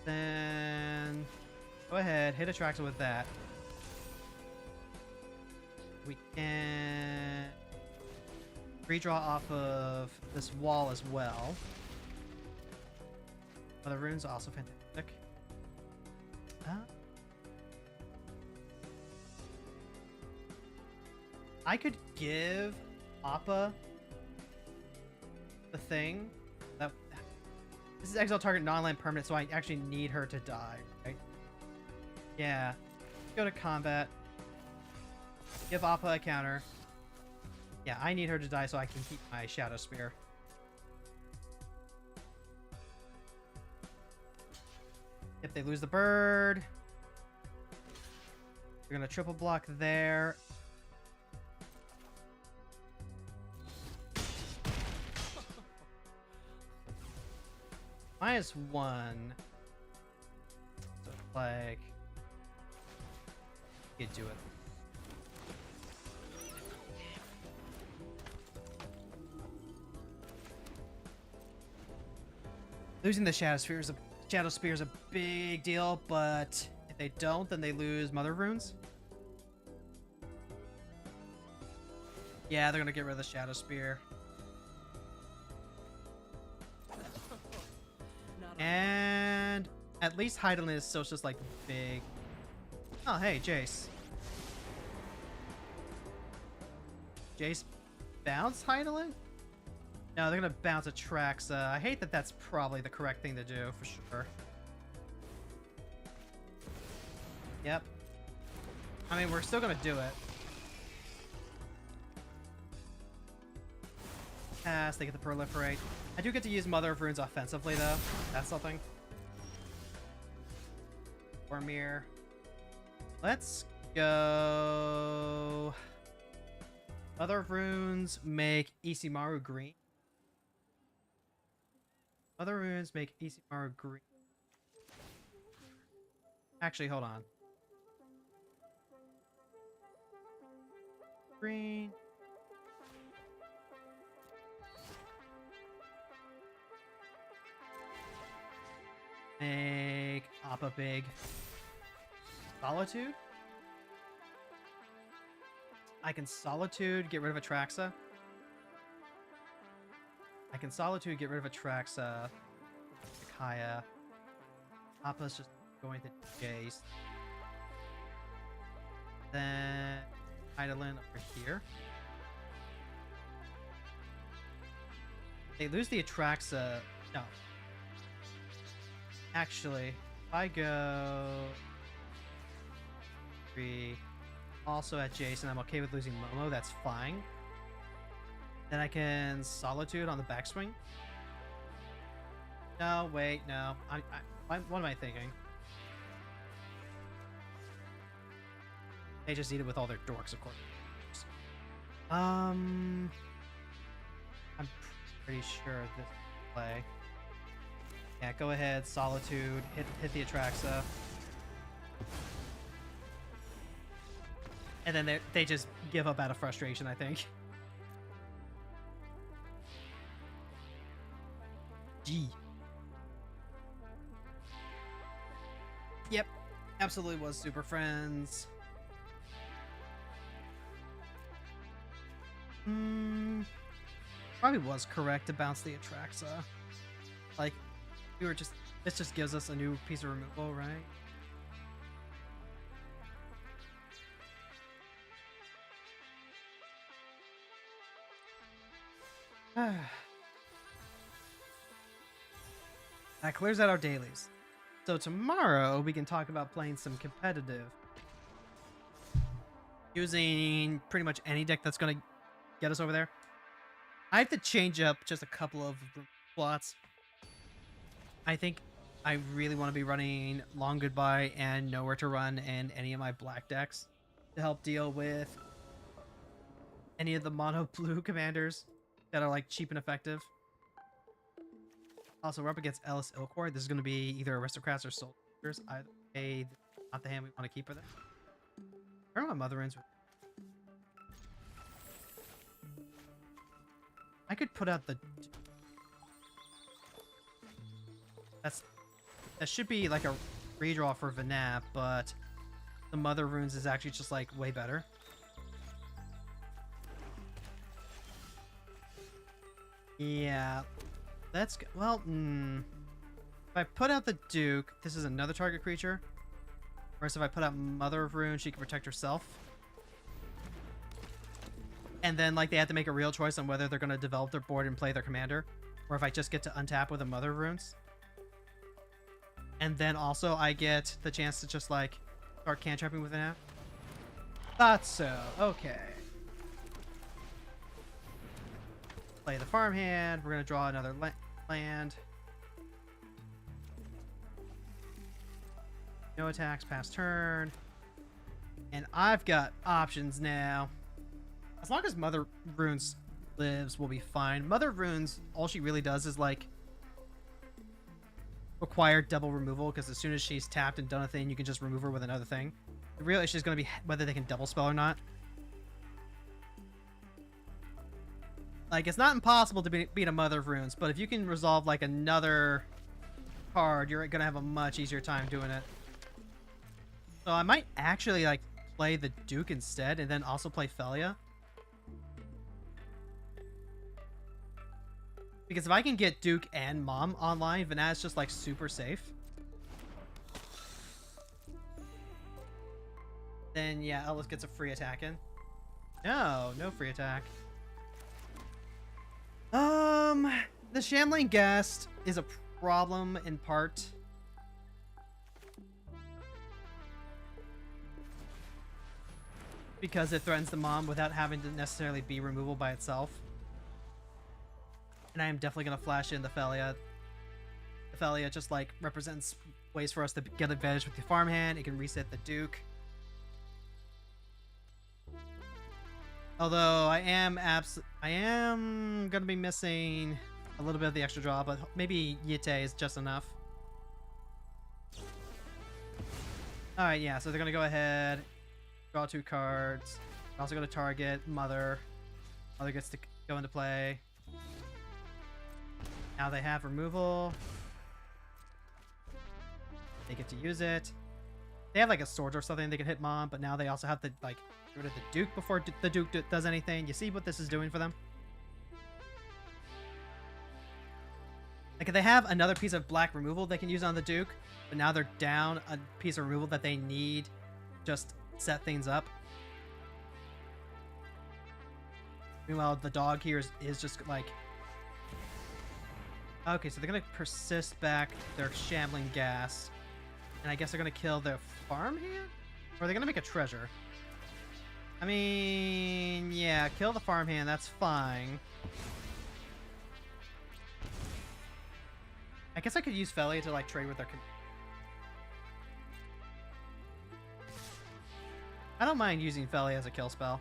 Then... Go ahead, hit Atraxa with that. We can... redraw off of this wall as well. Other runes are also fantastic. I could give Appa the thing. That this is exile target non-land permanent, so I actually need her to die, right? Yeah. Go to combat. Give Appa a counter. Yeah, I need her to die so I can keep my Shadow Spear. If they lose the bird, we're gonna triple block there. -1. So like, you could do it. Losing the Shadow Spear is a big deal, but if they don't, then they lose Mother Runes. Yeah, they're gonna get rid of the Shadow Spear. And at least Hydaelyn is still just like big. Oh, hey, Jace. Jace bounce Hydaelyn? No, they're gonna bounce Atraxa. I hate that that's probably the correct thing to do, for sure. Yep. I mean, we're still gonna do it. Pass, they get the proliferate. I do get to use Mother of Runes offensively, though. That's something. Vormir. Let's go... Mother of Runes make Ishimaru green. Mother of Runes make Ishimaru green. Actually, hold on. Green. Make Appa big. Solitude? I can Solitude, get rid of Atraxa. I can Solitude, get rid of Atraxa. Kaya. Appa's just going to Jace. Then Hydaelyn over here. They lose the Atraxa. No. Actually, if I go 3, also at Jason, I'm okay with losing Momo. That's fine. Then I can Solitude on the backswing. No, wait, no. What am I thinking? They just eat it with all their dorks, of course. I'm pretty sure this play. Yeah, go ahead, Solitude, hit the Atraxa. And then they just give up out of frustration, I think. G. Yep, absolutely was Super Friends. Probably was correct to bounce the Atraxa. Like, this just gives us a new piece of removal, right? That clears out our dailies. So tomorrow we can talk about playing some competitive. Using pretty much any deck that's going to get us over there. I have to change up just a couple of slots. I think I really want to be running Long Goodbye and Nowhere to Run in any of my black decks to help deal with any of the mono blue commanders that are like cheap and effective. Also, we're up against Ellis Ilkor. This is going to be either Aristocrats or Soldiers. Either way, not the hand we want to keep for this. I don't know what Mother Runes. I could put out the... That should be like a redraw for Vanap, but the Mother Runes is actually just like way better. Yeah. Let's go. Well, if I put out the Duke, this is another target creature. Whereas if I put out Mother of Runes, she can protect herself. And then, like, they have to make a real choice on whether they're going to develop their board and play their commander. Or if I just get to untap with a Mother of Runes. And then also I get the chance to just, like, start cantripping with an app. Thought so. Okay. Play the farmhand. We're going to draw another land. No attacks past turn. And I've got options now. As long as Mother Runes lives, we'll be fine. Mother Runes, all she really does is, like, require double removal, because as soon as she's tapped and done a thing, you can just remove her with another thing. The real issue is going to be whether they can double spell or not. Like, it's not impossible to beat a Mother of Runes, but if you can resolve, like, another card, you're going to have a much easier time doing it. So I might actually, like, play the Duke instead, and then also play Felia. Because if I can get Duke and Mom online, Vanad's just, like, super safe. Then, yeah, Ellis gets a free attack in. No free attack. The Shambling Guest is a problem in part. Because it threatens the Mom without having to necessarily be removable by itself. And I am definitely going to flash in the Felia. The Felia just, like, represents ways for us to get advantage with the farmhand. It can reset the Duke. Although I am going to be missing a little bit of the extra draw, but maybe Yite is just enough. Alright, yeah, so they're going to go ahead, draw 2 cards. They're also going to target Mother. Mother gets to go into play. Now they have removal. They get to use it. They have like a sword or something they can hit Mom, but now they also have to like get rid of the Duke before the Duke does anything. You see what this is doing for them? Like, if they have another piece of black removal they can use on the Duke, but now they're down a piece of removal that they need just set things up. Meanwhile, the dog here is just like... Okay, so they're going to persist back their Shambling Gas. And I guess they're going to kill their farmhand? Or are they going to make a treasure? I mean, yeah, kill the farmhand, that's fine. I guess I could use Felia to, like, trade with their... I don't mind using Felia as a kill spell.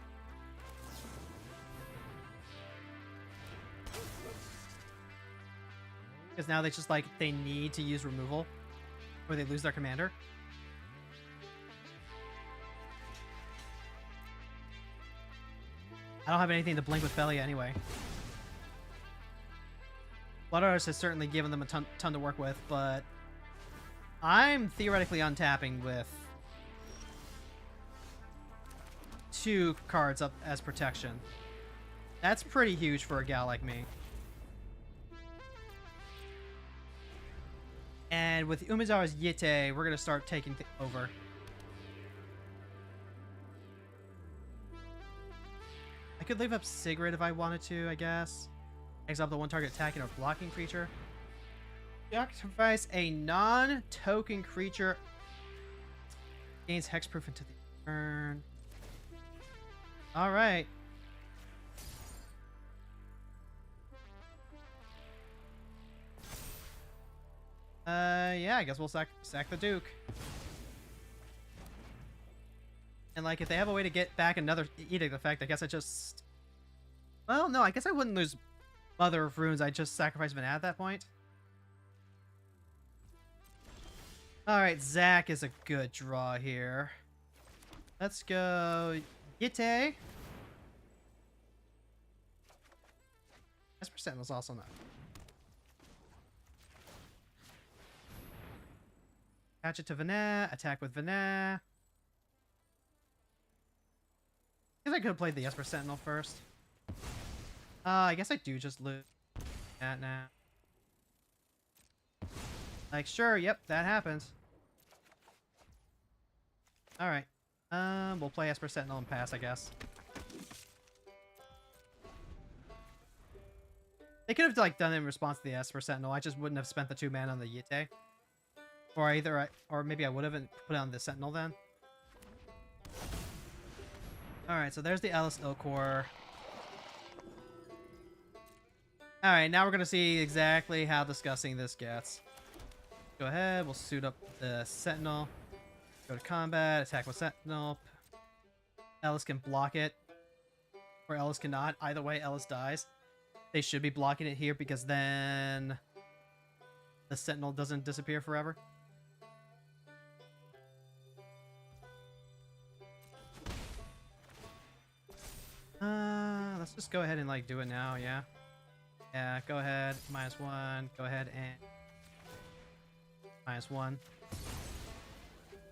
Because now they just like they need to use removal or they lose their commander. I don't have anything to blink with Felia anyway. Blood Artist has certainly given them a ton to work with, but I'm theoretically untapping with 2 cards up as protection. That's pretty huge for a gal like me. And with Umezawa's Yitte, we're going to start taking over. I could leave up Sigrid if I wanted to, I guess. Exile the 1 target attacking or blocking creature. Sacrifice a non-token creature. Gains hexproof until the turn. Alright. Yeah, I guess we'll sack the Duke. And, like, if they have a way to get back another Edict effect, I guess I just... Well, no, I guess I wouldn't lose Mother of Runes. I'd just sacrifice Vanat at that point. Alright, Zac is a good draw here. Let's go Yitte. Esper Sentinel's also not. Attach it to Vanat. Attack with Vanat. I guess I could have played the Esper Sentinel first. I guess I do just lose that now. Like, sure, yep, that happens. Alright. We'll play Esper Sentinel and pass, I guess. They could have, like, done it in response to the Esper Sentinel. I just wouldn't have spent the 2 mana on the Yitte. Or maybe I would have put it on the Sentinel then. Alright, so there's the Ellis Ilkor. Alright, now we're going to see exactly how disgusting this gets. Go ahead, we'll suit up the Sentinel. Go to combat, attack with Sentinel. Ellis can block it. Or Ellis cannot. Either way, Ellis dies. They should be blocking it here because then the Sentinel doesn't disappear forever. Let's just go ahead and like do it now, yeah. Yeah, go ahead, -1, go ahead and -1.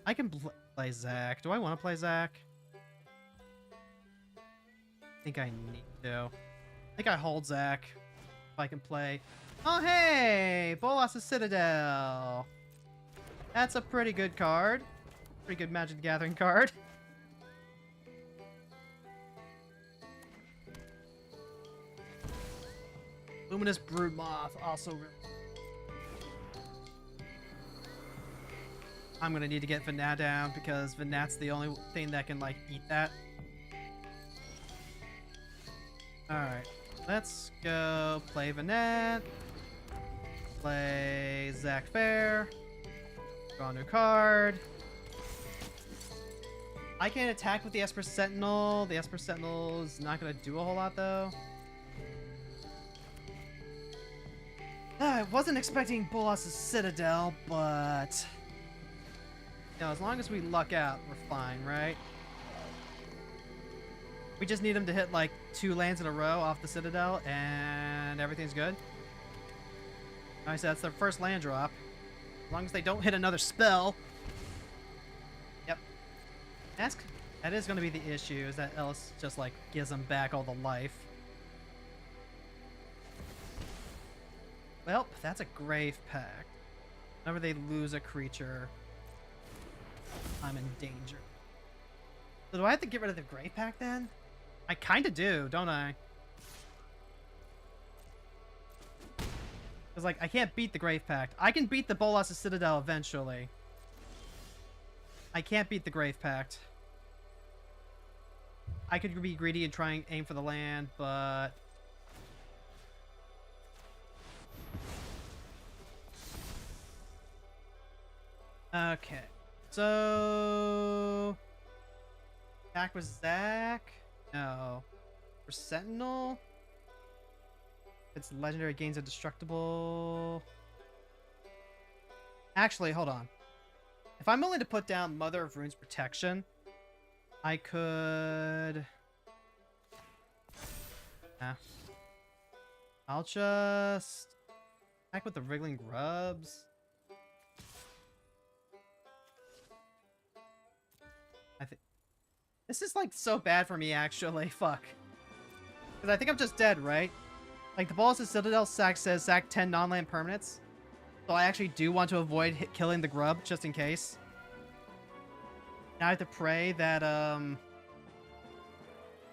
I can play Zac. Do I want to play Zac? I think I need to. I think I hold Zac if I can play. Oh hey! Bolas' Citadel! That's a pretty good card. Pretty good Magic the Gathering card. Luminous Broodmoth, also really... I'm gonna need to get Vanat down because Vanat's the only thing that can, like, eat that. Alright, let's go play Vanat. Play Zac Fair. Draw a new card. I can attack with the Esper Sentinel. The Esper Sentinel is not gonna do a whole lot, though. I wasn't expecting Bolas' Citadel, but... You know, as long as we luck out, we're fine, right? We just need him to hit, like, 2 lands in a row off the Citadel, and everything's good. Alright, so that's their first land drop. As long as they don't hit another spell. Yep. That is going to be the issue, is that Ellis just, like, gives them back all the life. Well, that's a Grave Pact. Whenever they lose a creature, I'm in danger. So do I have to get rid of the Grave Pact then? I kind of do, don't I? Because, like, I can't beat the Grave Pact. I can beat the Bolas' Citadel eventually. I can't beat the Grave Pact. I could be greedy and try and aim for the land, but... Okay. So... Attack with Zac? No. For Sentinel? It's legendary, gains indestructible. Actually, hold on. If I'm willing to put down Mother of Runes protection, I could... Nah. I'll just... Back with the Wriggling Grubs. I think... This is, like, so bad for me, actually. Fuck. Because I think I'm just dead, right? Like, the Balls of Citadel says sack 10 non-land permanents. So I actually do want to avoid killing the grub, just in case. Now I have to pray that,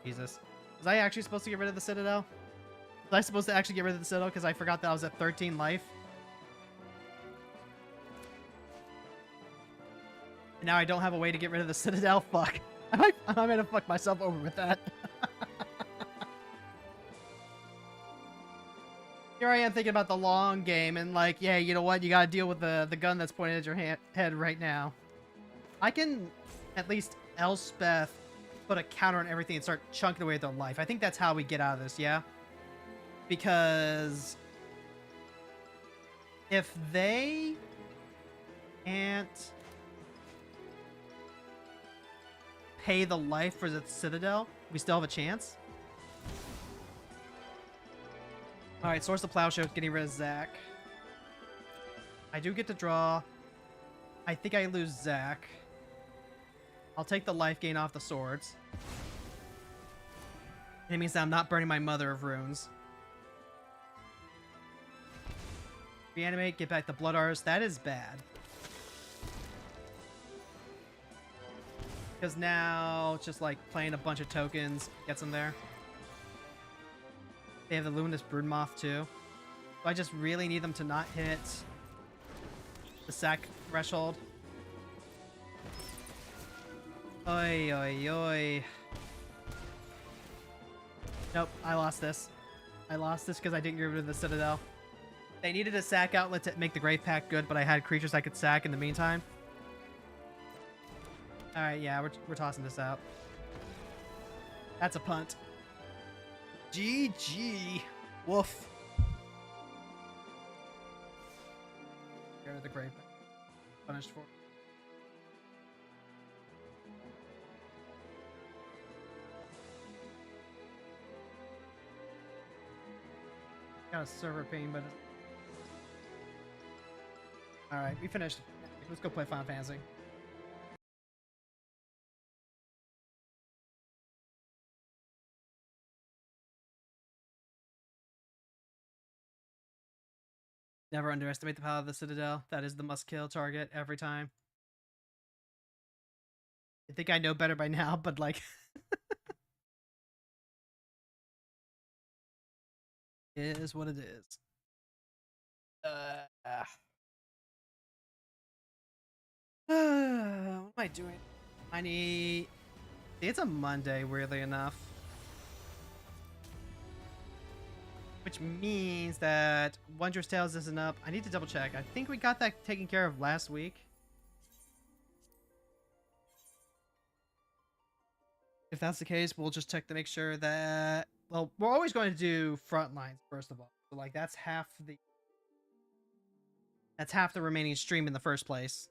Jesus. Was I actually supposed to get rid of the Citadel? Was I supposed to actually get rid of the Citadel because I forgot that I was at 13 life? And now I don't have a way to get rid of the Citadel? Fuck. I'm gonna fuck myself over with that. Here I am thinking about the long game and like, yeah, you know what? You gotta deal with the gun that's pointed at your head right now. I can at least Elspeth put a counter on everything and start chunking away at their life. I think that's how we get out of this, yeah? Because if they can't pay the life for the Citadel, we still have a chance. Alright, Source of Plowshare, getting rid of Zac. I do get to draw. I think I lose Zac. I'll take the life gain off the swords. It means that I'm not burning my Mother of Runes. Reanimate, get back the Blood Artist. That is bad. Because now, just like playing a bunch of tokens gets them there. They have the Luminous Broodmoth too. So I just really need them to not hit the sack threshold. Oi, oi, oi. Nope, I lost this. I lost this because I didn't get rid of the Citadel. They needed a sack outlet to make the Grave Pact good, but I had creatures I could sack in the meantime. Alright, yeah, we're tossing this out. That's a punt. GG. Woof. Get rid of the Grave Pact. Punished for. Got a server ping, but... Alright, we finished. Let's go play Final Fantasy. Never underestimate the power of the Citadel. That is the must-kill target every time. I think I know better by now, but like... it is what it is. What am I doing? I need... It's a Monday, weirdly enough. Which means that Wondrous Tales isn't up. I need to double check. I think we got that taken care of last week. If that's the case, we'll just check to make sure that... Well, we're always going to do front lines, first of all. So, like, that's half the... That's half the remaining stream in the first place.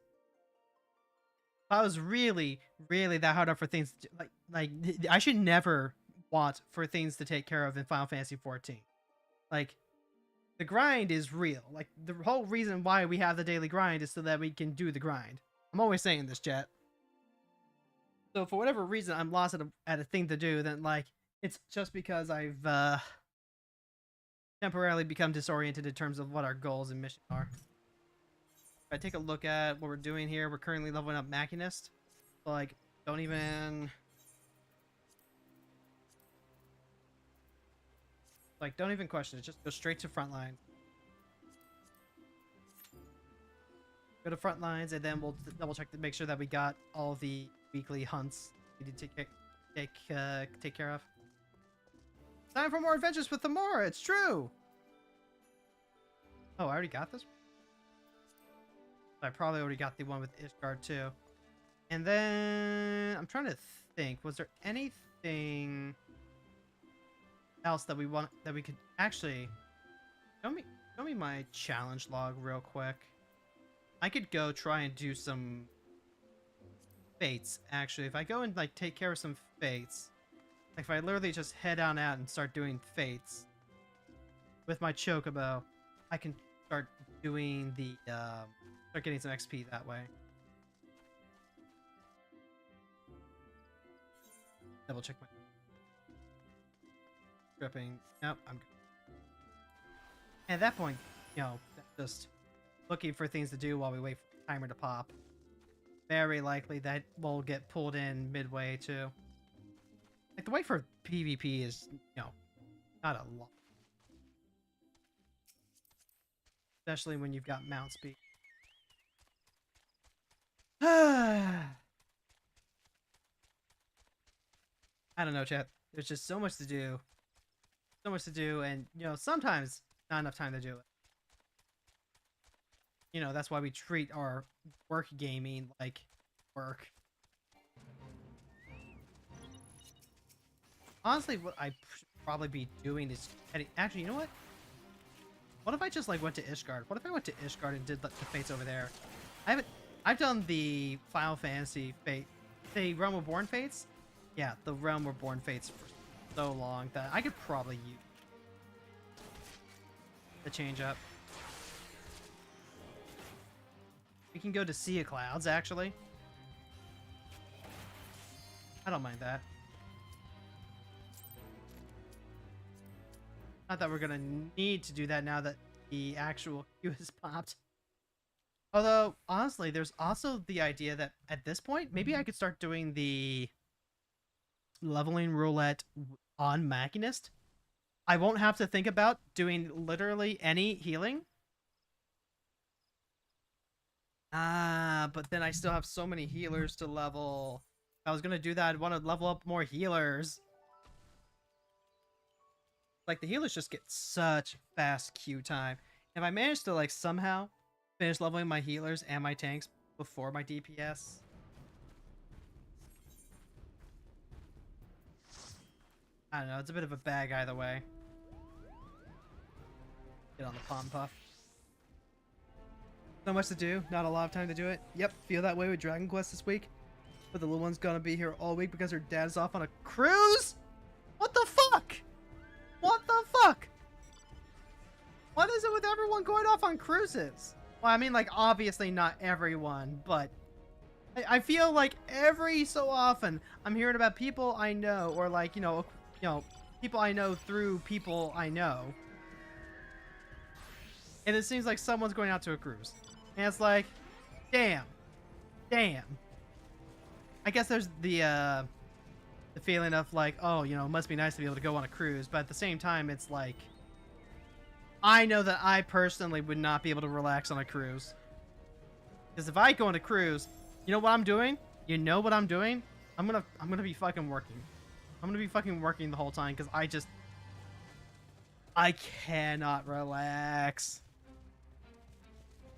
I was really, really that hard up for things to, like I should never want for things to take care of in Final Fantasy XIV. Like, the grind is real. Like, the whole reason why we have the daily grind is so that we can do the grind. I'm always saying this, chat. So for whatever reason I'm lost at a thing to do, then like it's just because I've temporarily become disoriented in terms of what our goals and missions are. If I take a look at what we're doing here, we're currently leveling up Machinist. So, like, don't even question it. Just go straight to front line. Go to front lines, and then we'll double check to make sure that we got all the weekly hunts we need to take care of. Time for more adventures with Thamora. It's true. Oh, I already got this. I probably already got the one with Ishgard too. And then I'm trying to think. Was there anything else that we could actually show me my challenge log real quick? I could go try and do some fates, actually. If I go and, like, take care of some fates, like, if I literally just head on out and start doing fates with my chocobo, I can start doing the, start getting some XP that way. Double check my dripping. Nope, I'm good. And at that point, you know, just looking for things to do while we wait for the timer to pop. Very likely that will get pulled in midway too. Like, the wait for PvP is, you know, not a lot. Especially when you've got mount speed. I don't know, chat. There's just so much to do. So much to do, and, you know, sometimes not enough time to do it. You know, that's why we treat our work gaming like work. Honestly, what I should probably be doing is actually, you know what? What if I just, like, went to Ishgard? What if I went to Ishgard and did the fates over there? I've done the Final Fantasy fate, the Realm Reborn fates. Yeah, the Realm Reborn fates for so long that I could probably use the change up. We can go to Sea of Clouds, actually. I don't mind that. Not that we're gonna need to do that now that the actual queue is popped. Although, honestly, there's also the idea that at this point, maybe I could start doing the leveling roulette on Machinist. I won't have to think about doing literally any healing. But then I still have so many healers to level. If I was gonna do that, I'd want to level up more healers. Like, the healers just get such fast queue time. If I manage to, like, somehow finish leveling my healers and my tanks before my DPS, I don't know, it's a bit of a bag either way. Get on the palm puff. So much to do, not a lot of time to do it. Yep, feel that way with Dragon Quest this week. But the little one's gonna be here all week because her dad's off on a cruise? What the fuck? What the fuck? What is it with everyone going off on cruises? Well, I mean, like, obviously not everyone, but I feel like every so often I'm hearing about people I know, or, like, you know, people I know through people I know. And it seems like someone's going out to a cruise. And it's like, damn. Damn. I guess there's the feeling of, like, oh, you know, it must be nice to be able to go on a cruise. But at the same time, it's like, I know that I personally would not be able to relax on a cruise. Because if I go on a cruise, you know what I'm doing? You know what I'm doing? I'm gonna be fucking working. I'm gonna be fucking working the whole time because I cannot relax.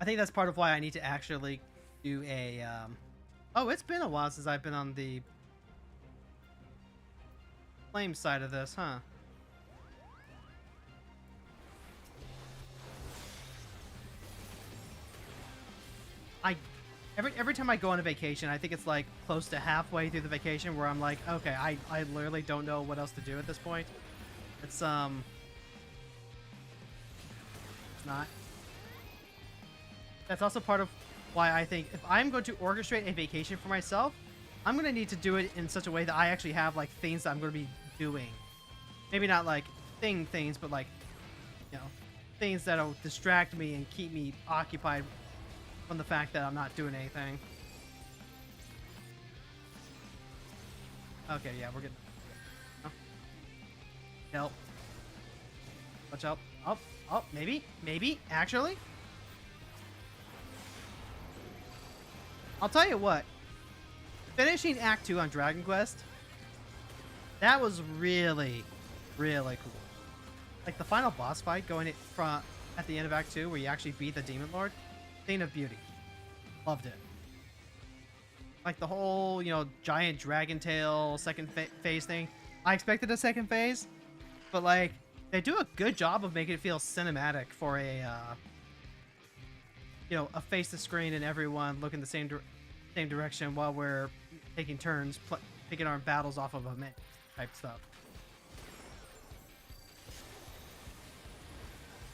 I think that's part of why I need to actually do a, oh, it's been a while since I've been on the flame side of this, huh? Every time I go on a vacation, I think it's like close to halfway through the vacation where I'm like, okay, I literally don't know what else to do at this point. It's not. That's also part of why I think if I'm going to orchestrate a vacation for myself, I'm going to need to do it in such a way that I actually have, like, things that I'm going to be doing. Maybe not like things, but, like, you know, things that'll distract me and keep me occupied from the fact that I'm not doing anything. Okay, yeah, we're getting... Oh. Help. Watch out. Oh, maybe, actually. I'll tell you what. Finishing Act 2 on Dragon Quest, that was really, really cool. Like, the final boss fight going at the end of Act 2 where you actually beat the Demon Lord, thing of beauty. Loved it. Like, the whole, you know, giant dragon tail second phase thing. I expected a second phase, but, like, they do a good job of making it feel cinematic for a, you you know, a face the screen and everyone looking the same direction while we're taking turns picking our battles off of a map type stuff.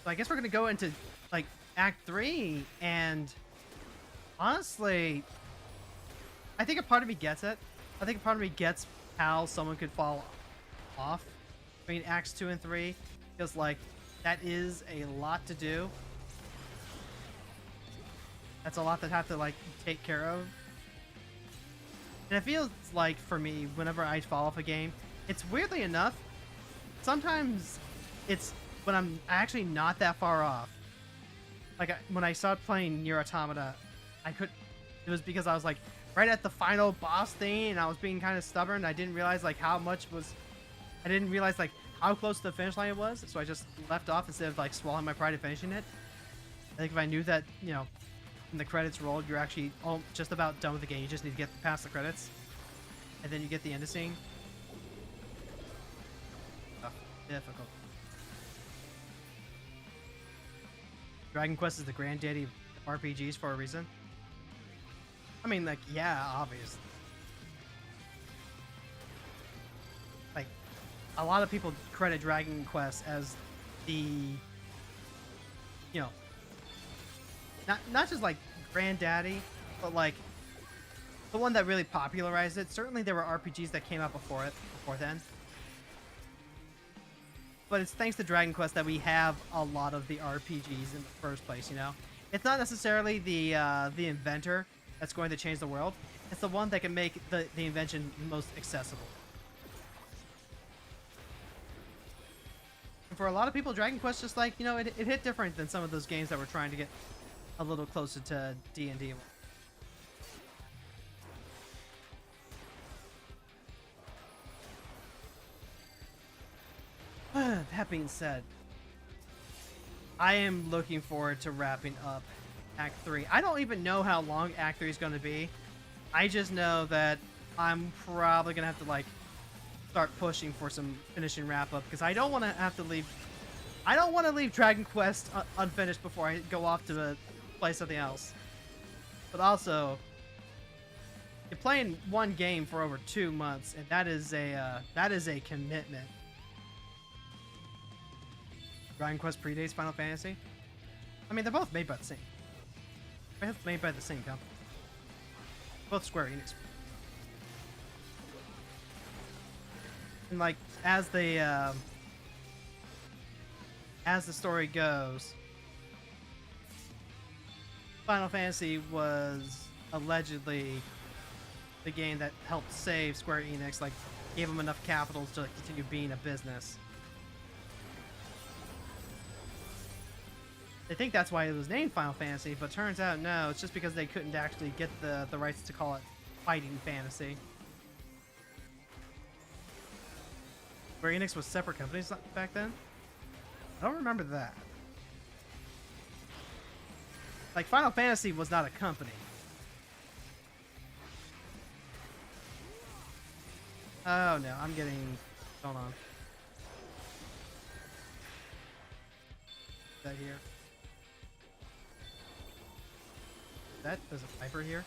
So I guess we're gonna go into like Act 3, and honestly, I think a part of me gets it. I think a part of me gets how someone could fall off between Acts 2 and 3, because like that is a lot to do. That's a lot that have to like take care of. And it feels like for me, whenever I fall off a game, it's weirdly enough, sometimes it's when I'm actually not that far off. Like when I started playing Nier Automata, it was because I was like right at the final boss thing, and I was being kind of stubborn. I didn't realize like I didn't realize like how close to the finish line it was, so I just left off instead of like swallowing my pride and finishing it. I think if I knew that, you know, when the credits rolled, you're actually just about done with the game. You just need to get past the credits, and then you get the end scene. Oh, difficult. Dragon Quest is the granddaddy of RPGs for a reason. I mean, like, yeah, obviously. Like, a lot of people credit Dragon Quest as the, you know, not just like granddaddy, but like the one that really popularized it. Certainly there were RPGs that came out before then. But it's thanks to Dragon Quest that we have a lot of the RPGs in the first place, you know? It's not necessarily the inventor that's going to change the world. It's the one that can make the invention most accessible. And for a lot of people, Dragon Quest just like, you know, it hit different than some of those games that were trying to get a little closer to D&D. That being said, I am looking forward to wrapping up Act 3. I don't even know how long Act 3 is going to be. I just know that I'm probably going to have to like start pushing for some finishing wrap up, because I don't want to have to leave. I don't want to leave Dragon Quest unfinished before I go off to play something else. But also, you're playing one game for over 2 months, and that is a commitment. Dragon Quest predates Final Fantasy. I mean, they're both made by the same. They're both made by the same company. Both Square Enix. And like, as the story goes, Final Fantasy was allegedly the game that helped save Square Enix, like gave them enough capital to continue being a business. They think that's why it was named Final Fantasy, but turns out no, it's just because they couldn't actually get the rights to call it Fighting Fantasy. Square Enix was separate companies back then? I don't remember that. Like, Final Fantasy was not a company. Oh no, I'm getting... Hold on. Is that here? There's a Viper here?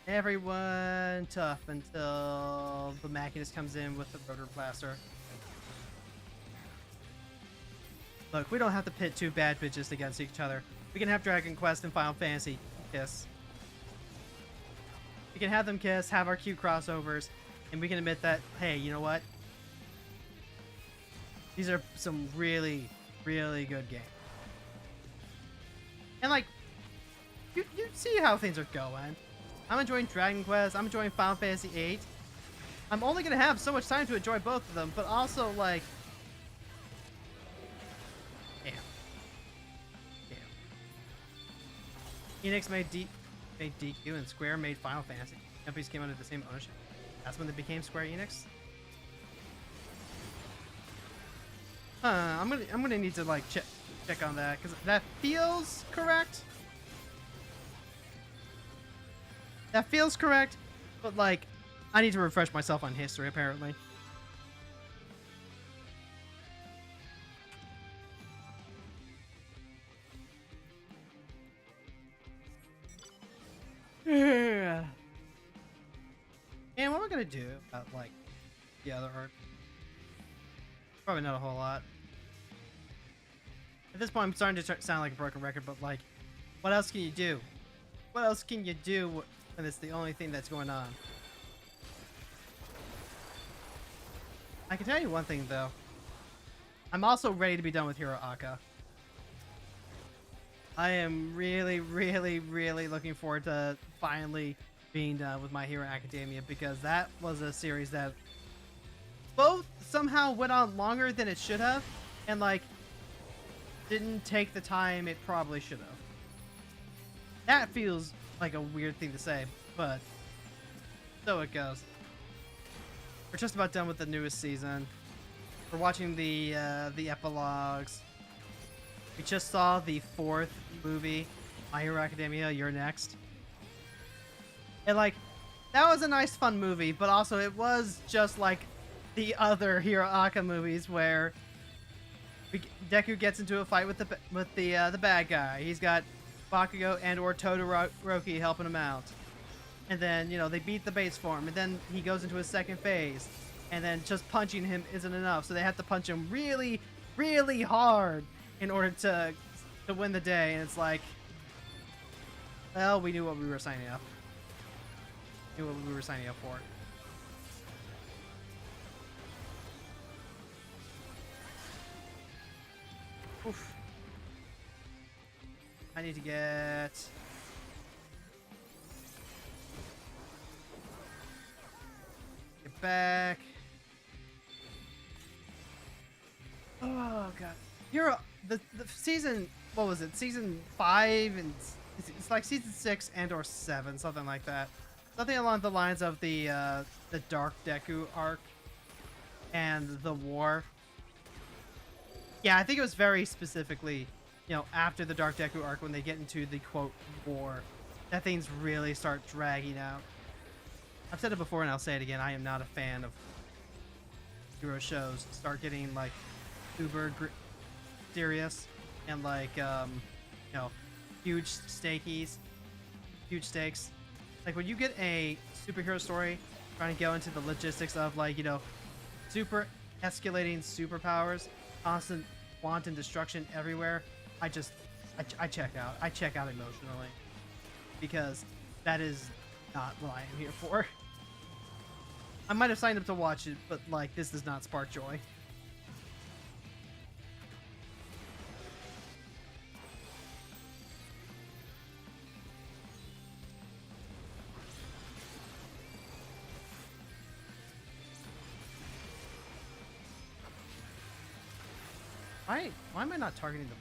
Everyone tough until the Machinist comes in with the rotor blaster. Look, we don't have to pit two bad bitches against each other. We can have Dragon Quest and Final Fantasy kiss. We can have them kiss, have our cute crossovers, and we can admit that, hey, you know what? These are some really, really good games. And like, you see how things are going. I'm enjoying Dragon Quest. I'm enjoying Final Fantasy VIII. I'm only going to have so much time to enjoy both of them, but also like... Damn. Enix made DQ and Square made Final Fantasy. Companies came under the same ownership. That's when they became Square Enix. I'm gonna need to like check on that, because that feels correct. That feels correct, but like I need to refresh myself on history apparently. gonna do about like the other arc? Probably not a whole lot. At this point, I'm starting to sound like a broken record, but like, what else can you do? What else can you do when it's the only thing that's going on? I can tell you one thing though. I'm also ready to be done with Hero Aka. I am really, really, really looking forward to finally being done with My Hero Academia, because that was a series that both somehow went on longer than it should have, and like didn't take the time it probably should have. That feels like a weird thing to say, but so it goes. We're just about done with the newest season. We're watching the epilogues. We just saw the 4th movie, My Hero Academia, You're Next. And like, that was a nice fun movie, but also it was just like the other Hero Aka movies where Deku gets into a fight with the bad guy. He's got Bakugo and or Todoroki helping him out. And then, you know, they beat the base form, and then he goes into his second phase. And then just punching him isn't enough, so they have to punch him really, really hard in order to win the day. And it's like, well, we knew what we were signing up. Knew what we were signing up for. Oof. I need to get back. Oh god. The season, what was it? Season 5, and it's like season 6 and or 7, something like that. Something along the lines of the Dark Deku arc and the war. Yeah, I think it was very specifically, you know, after the Dark Deku arc, when they get into the quote war, that things really start dragging out. I've said it before and I'll say it again. I am not a fan of hero shows start getting like uber serious and like you know, huge stakes. Like when you get a superhero story trying to go into the logistics of like, you know, super escalating superpowers, constant wanton destruction everywhere, I check out. I check out emotionally, because that is not what I am here for. I might have signed up to watch it, but like, this does not spark joy. Why am I not targeting them?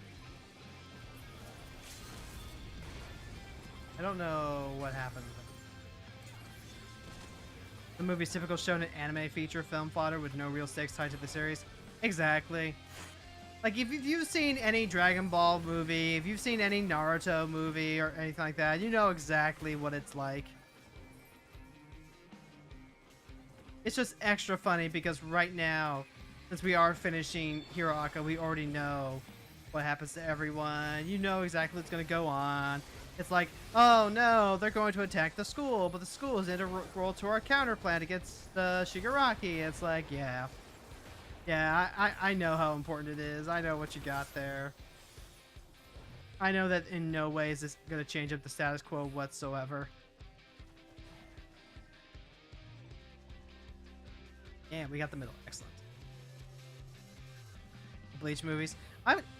I don't know what happened. The movie's typical shonen anime feature film fodder with no real stakes tied to the series. Exactly. Like, if you've seen any Dragon Ball movie, if you've seen any Naruto movie or anything like that, you know exactly what it's like. It's just extra funny because right now, since we are finishing Hero Aka, we already know what happens to everyone. You know exactly what's going to go on. It's like, oh no, they're going to attack the school, but the school is integral to our counter plan against Shigaraki. It's like, yeah. Yeah, I know how important it is. I know what you got there. I know that in no way is this going to change up the status quo whatsoever. Yeah, we got the middle. Excellent. Bleach movies.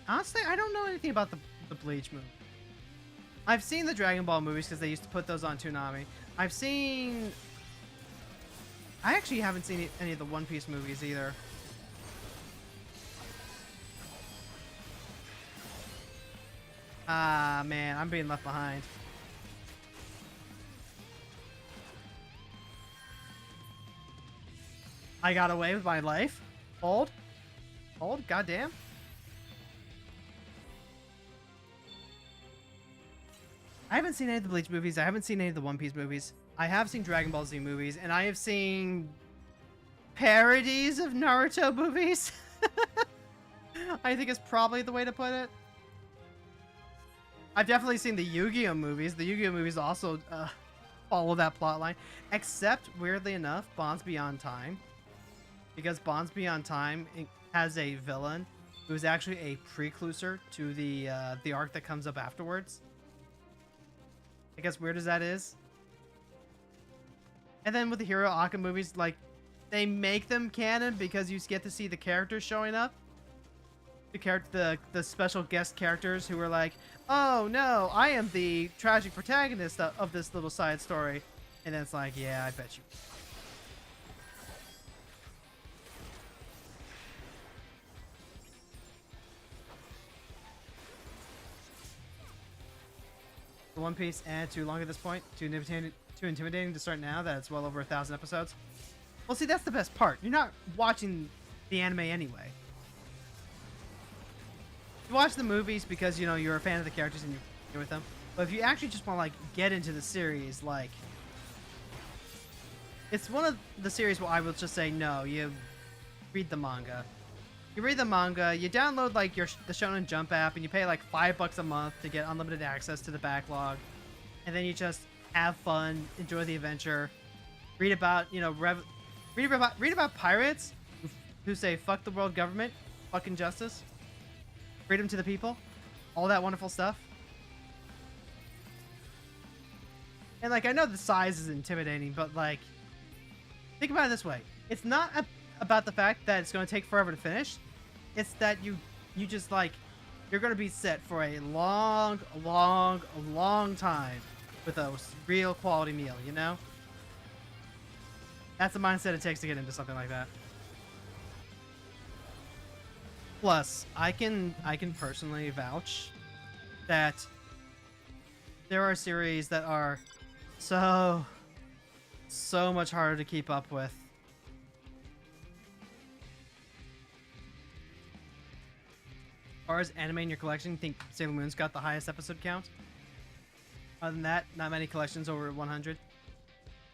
Honestly, I don't know anything about the Bleach movie. I've seen the Dragon Ball movies because they used to put those on Toonami. I actually haven't seen any of the One Piece movies either. Ah, man, I'm being left behind. I got away with my life? Hold, goddamn. I haven't seen any of the Bleach movies. I haven't seen any of the One Piece movies. I have seen Dragon Ball Z movies, and I have seen parodies of Naruto movies. I think is probably the way to put it. I've definitely seen the Yu-Gi-Oh movies. The Yu-Gi-Oh movies also follow that plot line. Except, weirdly enough, Bonds Beyond Time. Because Bonds Beyond Time has a villain who is actually a precursor to the arc that comes up afterwards. I guess weird as that is. And then with the Hero Aka movies, like, they make them canon because you get to see the characters showing up. The special guest characters who are like, oh no, I am the tragic protagonist of this little side story. And then it's like, yeah, I bet you. For One Piece and too long at this point, too intimidating to start now that it's well over 1,000 episodes. Well, see, that's the best part. You're not watching the anime anyway. You watch the movies because, you know, you're a fan of the characters and you're with them. But if you actually just want to, like, get into the series, like, it's one of the series where I will just say, no, you read the manga. You read the manga, you download, like, the Shonen Jump app, and you pay, like, $5 a month to get unlimited access to the backlog. And then you just have fun, enjoy the adventure, read about, you know, read about pirates who say, fuck the world government, fuck injustice, freedom to the people, all that wonderful stuff. And, like, I know the size is intimidating, but, like, think about it this way. It's not about the fact that it's going to take forever to finish. It's that you just, like, you're going to be set for a long time with a real quality meal, you know? That's the mindset it takes to get into something like that. Plus, I can personally vouch that there are series that are so much harder to keep up with. As far as anime in your collection, you think Sailor Moon's got the highest episode count? Other than that, not many collections over 100.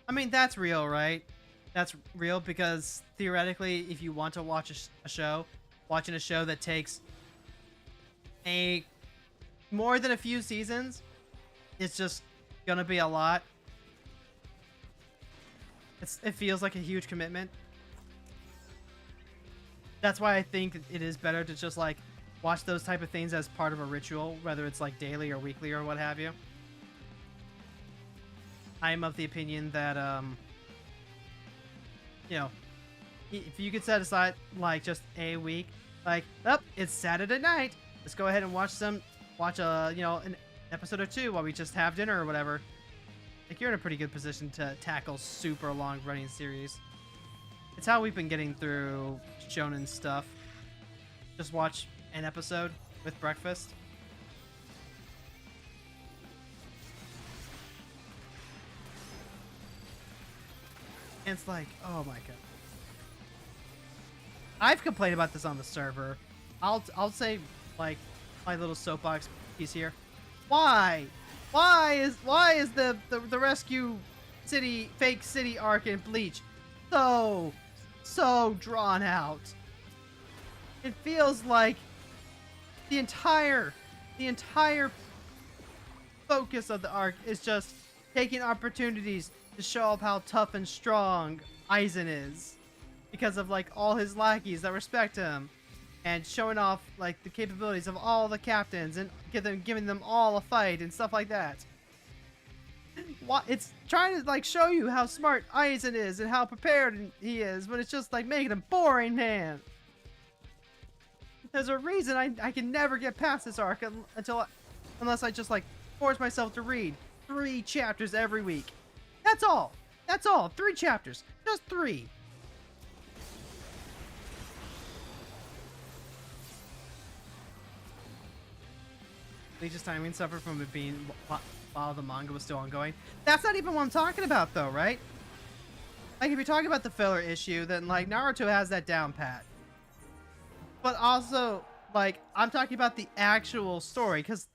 I mean, that's real, right? That's real because theoretically, if you want to watch a show, watching a show that takes more than a few seasons, it's just gonna be a lot. It feels like a huge commitment. That's why I think it is better to just, like, watch those type of things as part of a ritual, whether it's like daily or weekly or what have you. I am of the opinion that you know, if you could set aside, like, just a week, like, it's Saturday night, let's go ahead and watch a, you know, an episode or two while we just have dinner or whatever. Like, you're in a pretty good position to tackle super long running series. It's how we've been getting through shonen stuff. Just watch an episode with breakfast. And it's like, oh my god. I've complained about this on the server. I'll say, like, my little soapbox piece here. Why is the rescue city, fake city arc in Bleach so drawn out? It feels like the entire focus of the arc is just taking opportunities to show off how tough and strong Aizen is because of, like, all his lackeys that respect him, and showing off, like, the capabilities of all the captains and giving them all a fight and stuff like that. It's trying to, like, show you how smart Aizen is and how prepared he is, but it's just, like, making him boring, man. There's a reason I can never get past this arc unless I just, like, force myself to read 3 chapters every week. That's all. 3 chapters. Just 3. Bleach's timing suffered from it being while the manga was still ongoing. That's not even what I'm talking about, though, right? Like, if you're talking about the filler issue, then, like, Naruto has that down pat. But also, like, I'm talking about the actual story, because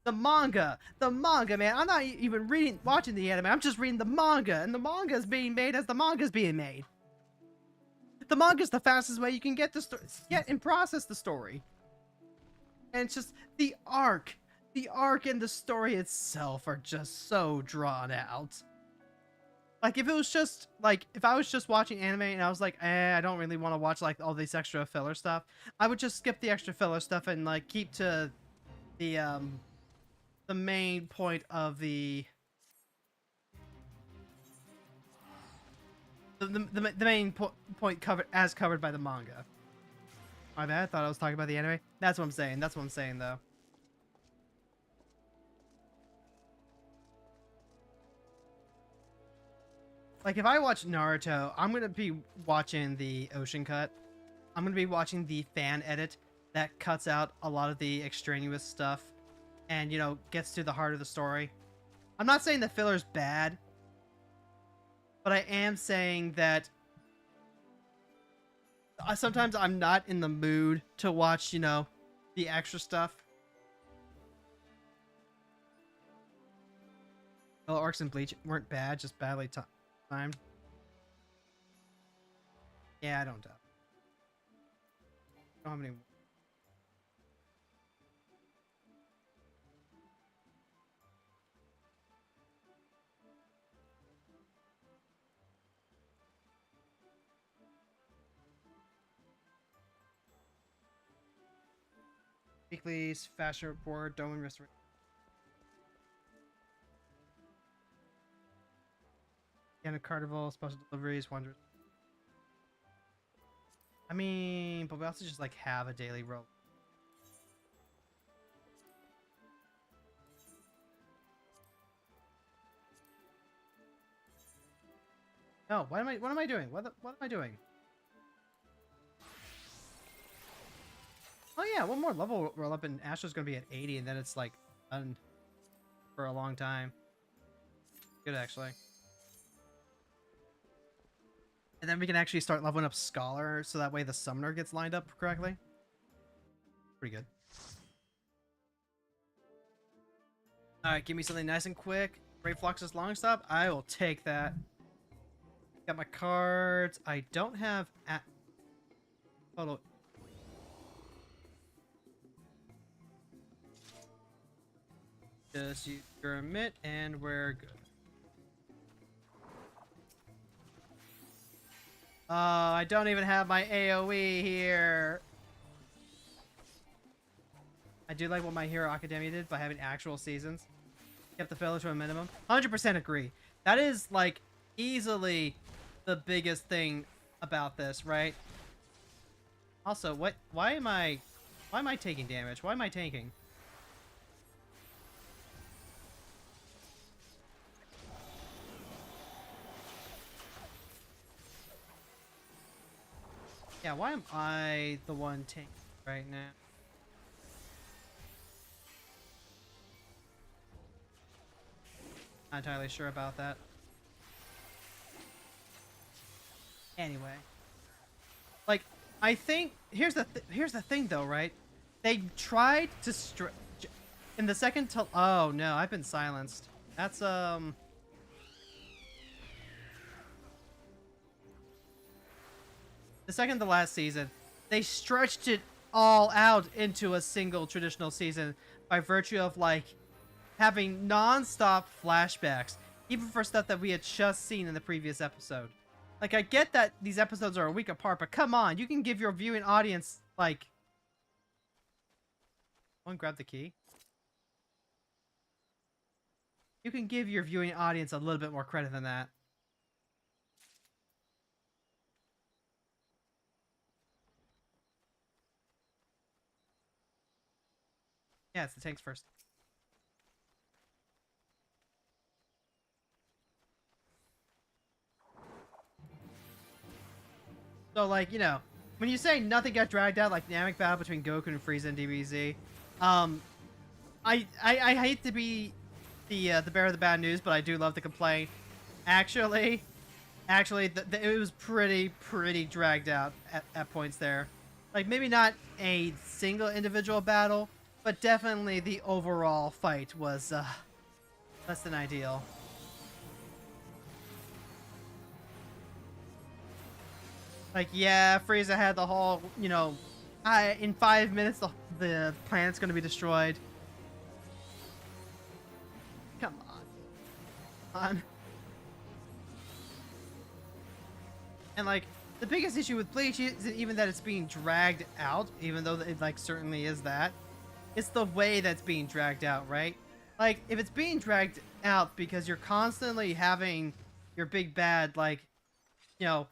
the manga, man, I'm not even watching the anime, I'm just reading the manga, and the manga is being made as the manga's being made. The manga is the fastest way you can get and process the story. And it's just, the arc and the story itself are just so drawn out. Like if it was just like if I was just watching anime and I was like, I don't really want to watch like all this extra filler stuff, I would just skip the extra filler stuff and like keep to the main point of the main point covered by the manga. My bad. I thought I was talking about the anime. That's what I'm saying. That's what I'm saying though. Like if I watch Naruto, I'm gonna be watching the ocean cut. I'm gonna be watching the fan edit that cuts out a lot of the extraneous stuff and, you know, gets to the heart of the story. I'm not saying the filler's bad, but I am saying that sometimes I'm not in the mood to watch, you know, the extra stuff. Well, arcs and Bleach weren't bad, just badly timed. Yeah, I don't doubt. Don't have any. Weekly's fashion report, Doman restoration. Again, a carnival, special deliveries, wonders. I mean, but we also just like have a daily roll. No, what am I doing? What am I doing? Oh yeah, one more level roll up and Astro's gonna be at 80 and then it's like done for a long time. Good actually. And then we can actually start leveling up Scholar so that way the summoner gets lined up correctly. Pretty good. Alright, give me something nice and quick. Brave Fluxus long stop. I will take that. Got my cards. I don't have total. Just use your emit and we're good. Oh, I don't even have my AoE here. I do like what My Hero Academia did by having actual seasons. Kept the filler to a minimum. 100% agree. That is like easily the biggest thing about this, right? Also, why am I taking damage? Why am I tanking? Yeah, why am I the one tanking right now? Not entirely sure about that. Anyway, like I think here's the thing though, right? They tried to in the second to oh no, I've been silenced. That's the second to last season, they stretched it all out into a single traditional season by virtue of like having non-stop flashbacks, even for stuff that we had just seen in the previous episode. Like, I get that these episodes are a week apart, but come on, you can give your viewing audience, like... One, grab the key. You can give your viewing audience a little bit more credit than that. Yeah, it's the tanks first. So, like, you know, when you say nothing got dragged out, like dynamic battle between Goku and Frieza and DBZ, I hate to be the bearer of the bad news, but I do love to complain. Actually, it was pretty dragged out at points there. Like, maybe not a single individual battle, but definitely the overall fight was less than ideal. Like, yeah, Frieza had the whole, you know, in 5 minutes the planet's gonna be destroyed. Come on. And like the biggest issue with Bleach isn't even that it's being dragged out, even though it like certainly is that. It's the way that's being dragged out, right? Like if it's being dragged out because you're constantly having your big bad like, you know,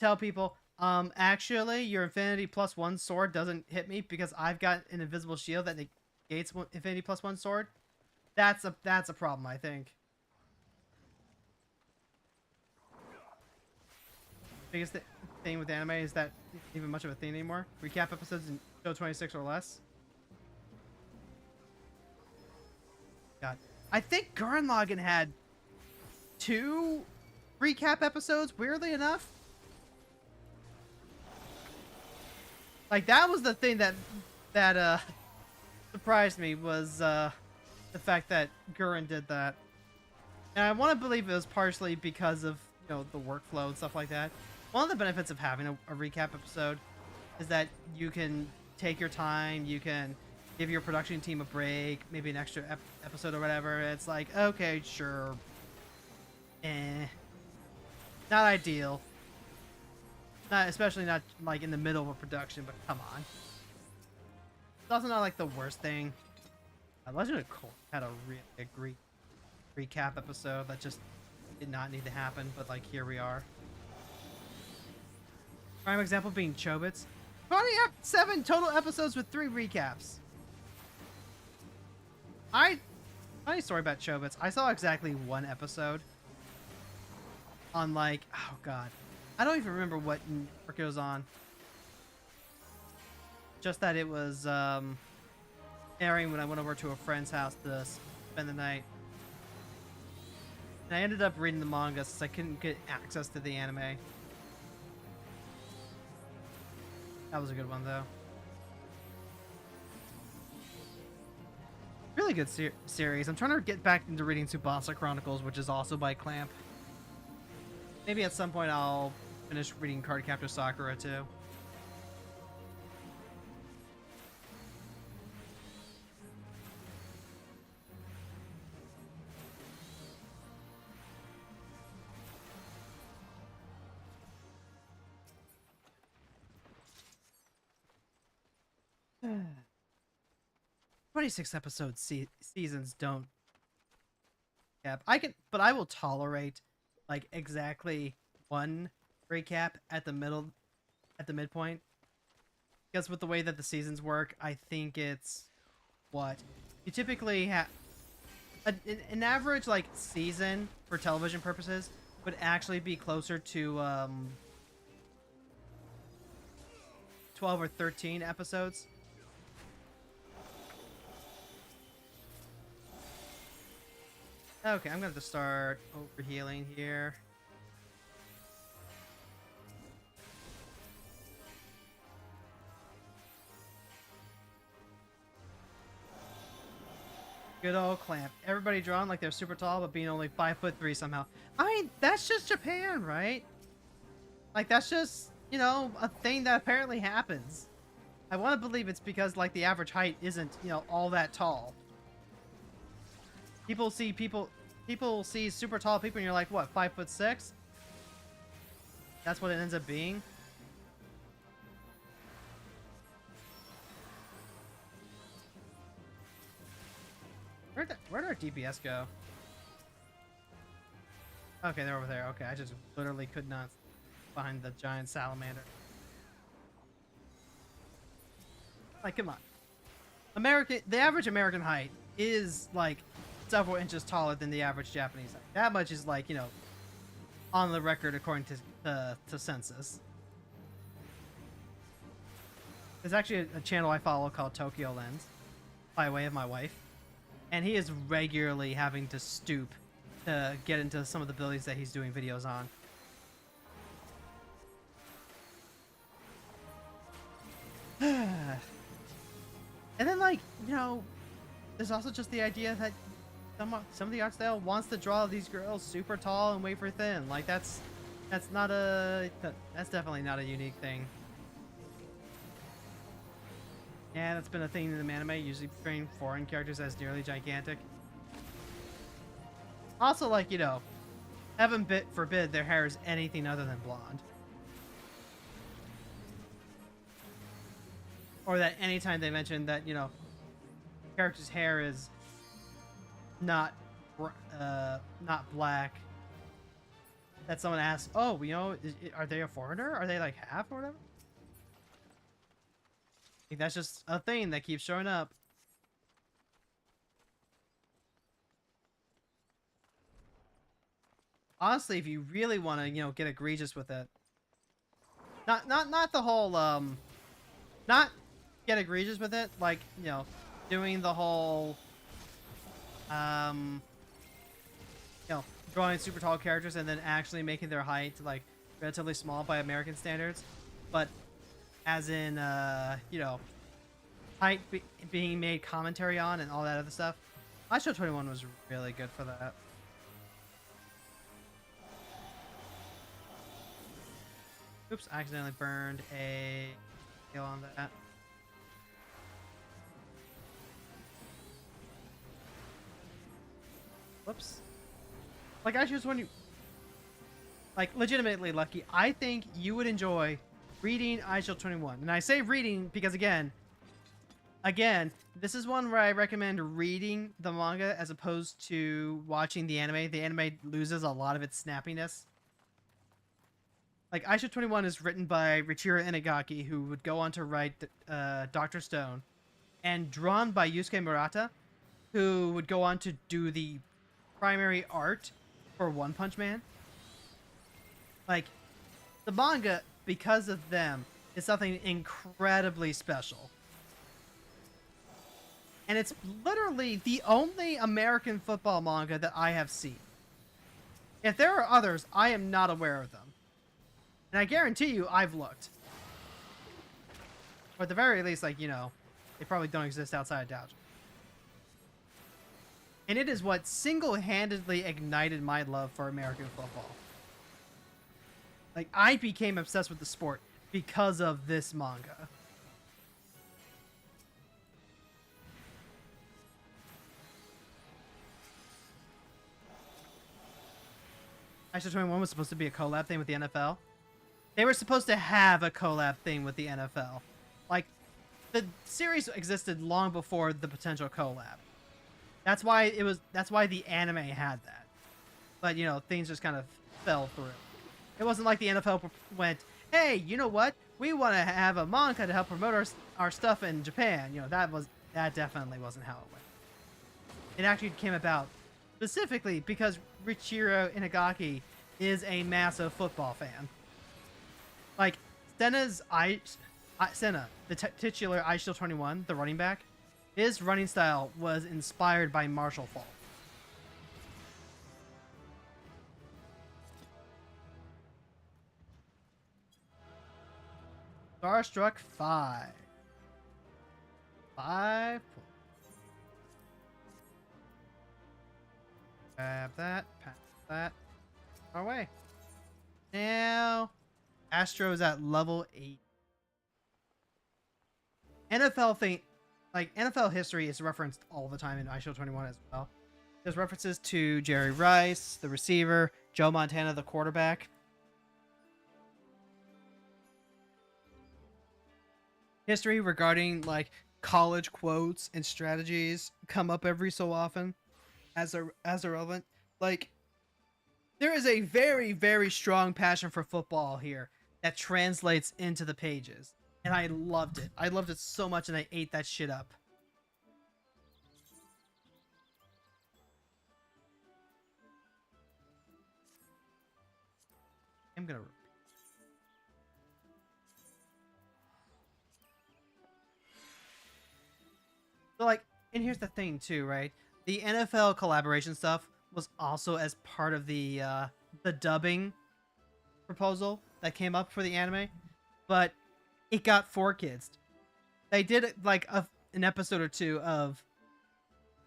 tell people, actually your Infinity +1 sword doesn't hit me because I've got an invisible shield that negates Infinity +1 sword. That's a problem, I think. Biggest thing with anime is that it's not even much of a thing anymore. Recap episodes in show 26 or less. God, I think Gurren Lagann had 2 recap episodes. Weirdly enough, like that was the thing that surprised me was the fact that Gurren did that, and I want to believe it was partially because of the workflow and stuff like that. One of the benefits of having a recap episode is that you can take your time, you can give your production team a break, maybe an extra episode or whatever. It's like, okay, sure. Not ideal. Especially not like in the middle of a production, but come on. It's also not like the worst thing. Legend of Korra had a really great recap episode that just did not need to happen, but like here we are. Prime example being Chobits. 27 total episodes with 3 recaps. Funny story about Chobits. I saw exactly 1 episode on like, oh god, I don't even remember what network it was on. Just that it was airing when I went over to a friend's house to spend the night. And I ended up reading the manga since I couldn't get access to the anime. That was a good one, though. Really good series. I'm trying to get back into reading Tsubasa Chronicles, which is also by Clamp. Maybe at some point I'll finish reading Cardcaptor Sakura, too. Uh. 26 episode seasons don't cap. But I will tolerate like exactly 1 recap at the midpoint, because with the way that the seasons work, I think it's what you typically have. An average like season for television purposes would actually be closer to 12 or 13 episodes. Okay, I'm going to start overhealing here. Good old Clamp. Everybody drawn like they're super tall, but being only 5'3" somehow. I mean, that's just Japan, right? Like, that's just, a thing that apparently happens. I want to believe it's because, like, the average height isn't, all that tall. People see super tall people and you're like, what, 5'6"? That's what it ends up being. Where'd our DPS go? Okay, they're over there. Okay, I just literally could not find the giant salamander. Like, come on. The average American height is like several inches taller than the average Japanese height. That much is like, on the record according to census. There's actually a channel I follow called Tokyo Lens, by way of my wife, and he is regularly having to stoop to get into some of the buildings that he's doing videos on. And then, like, there's also just the idea that some of the art style wants to draw these girls super tall and wafer thin. Like, that's definitely not a unique thing. Yeah, that's been a thing in the anime, usually portraying foreign characters as nearly gigantic. Also, like, heaven forbid their hair is anything other than blonde. or that anytime they mention that, you know, character's hair is not not black, that someone asks, oh, you know, are they a foreigner? Are they like half or whatever? I think that's just a thing that keeps showing up. Honestly, if you really want to, you know, get egregious with it, not the whole not get egregious with it, like, you know, doing the whole you know, drawing super tall characters and then actually making their height like relatively small by American standards, but as in you know, height being made commentary on and all that other stuff. iShow 21 was really good for that. Oops, I accidentally burned a kill on that. Whoops. Like, I just want you... Like, legitimately, Lucky, I think you would enjoy reading iShield 21. And I say reading because, again, this is one where I recommend reading the manga as opposed to watching the anime. The anime loses a lot of its snappiness. Like, iShield 21 is written by Richiro Inagaki, who would go on to write Dr. Stone, and drawn by Yusuke Murata, who would go on to do the primary art for One Punch Man. Like, the manga, because of them, is something incredibly special. And it's literally the only American football manga that I have seen. If there are others, I am not aware of them. And I guarantee you, I've looked. Or at the very least, like, you know, they probably don't exist outside of Doujin. And it is what single-handedly ignited my love for American football. Like, I became obsessed with the sport because of this manga. iShield 21 was supposed to be a collab thing with the NFL. They were supposed to have a collab thing with the NFL. Like, the series existed long before the potential collab. That's why the anime had that. But, you know, things just kind of fell through. It wasn't like the NFL went, hey, you know what? We want to have a manga to help promote our stuff in Japan. You know, that definitely wasn't how it went. It actually came about specifically because Richiro Inagaki is a massive football fan. Like, Senna, the titular iShield 21, the running back, his running style was inspired by Marshall Faulk. Starstruck 5. 5 points. Grab that, pass that our way. Now, Astro is at level 8. NFL history is referenced all the time in iShield 21 as well. There's references to Jerry Rice, the receiver, Joe Montana, the quarterback. History regarding like college quotes and strategies come up every so often as irrelevant. Like, there is a very, very strong passion for football here that translates into the pages. And I loved it. I loved it so much, and I ate that shit up. I'm gonna... So, like, and here's the thing, too, right? The NFL collaboration stuff was also as part of the dubbing proposal that came up for the anime, but it got 4Kids. They did like an episode or two of,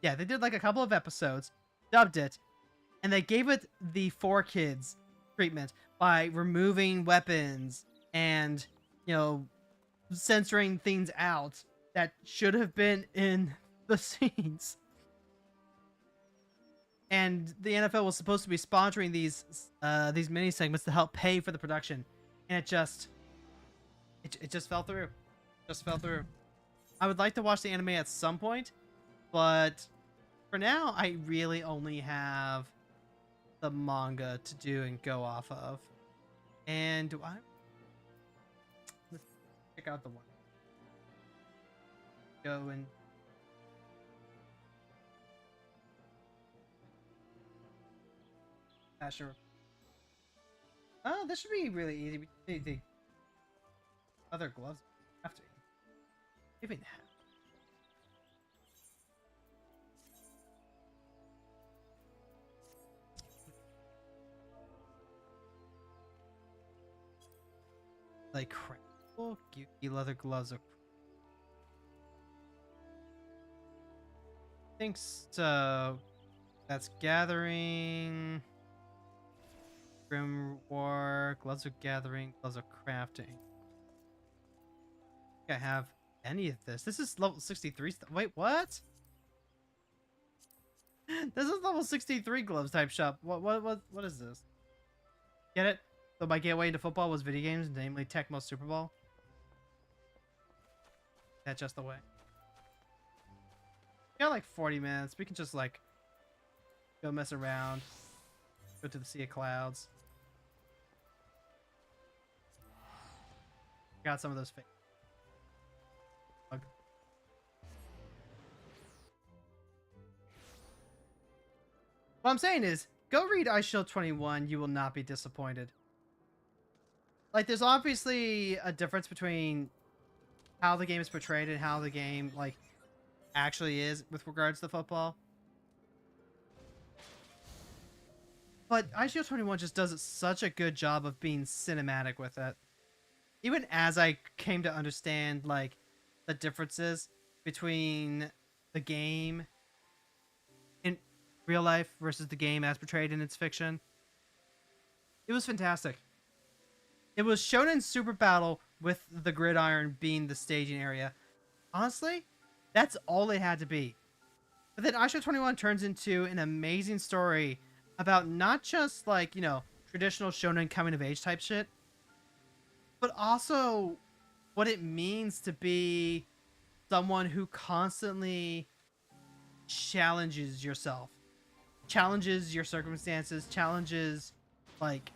yeah, they did like a couple of episodes, dubbed it, and they gave it the 4Kids treatment by removing weapons and, you know, censoring things out that should have been in the scenes. And the NFL was supposed to be sponsoring these mini segments to help pay for the production, and it just fell through. Just fell through. I would like to watch the anime at some point, but for now, I really only have the manga to do and go off of. And do I? Let's check out the one. Go and sure. Oh, this should be really easy. We need the other gloves. Have to even have. Like crap. Geeky leather gloves are. Thinks so. That's gathering. Grim War, gloves of gathering, gloves of crafting. I think I have any of this. This is level 63 stuff. Wait, what? This is level 63 gloves type shop. What is this? Get it? So my gateway into football was video games, namely Tecmo Super Bowl. That's just the way. We got like 40 minutes. We can just like go mess around. Go to the Sea of Clouds. Got some of those fake. What I'm saying is, go read Ice Shield 21. You will not be disappointed. Like, there's obviously a difference between how the game is portrayed and how the game, like, actually is with regards to football. But Ice Shield 21 just does such a good job of being cinematic with it. Even as I came to understand, like, the differences between the game in real life versus the game as portrayed in its fiction. It was fantastic. It was Shonen Super Battle with the gridiron being the staging area. Honestly, that's all it had to be. But then Ice Shield 21 turns into an amazing story about not just, like, you know, traditional shonen coming of age type shit, but also what it means to be someone who constantly challenges yourself, challenges your circumstances, challenges, like,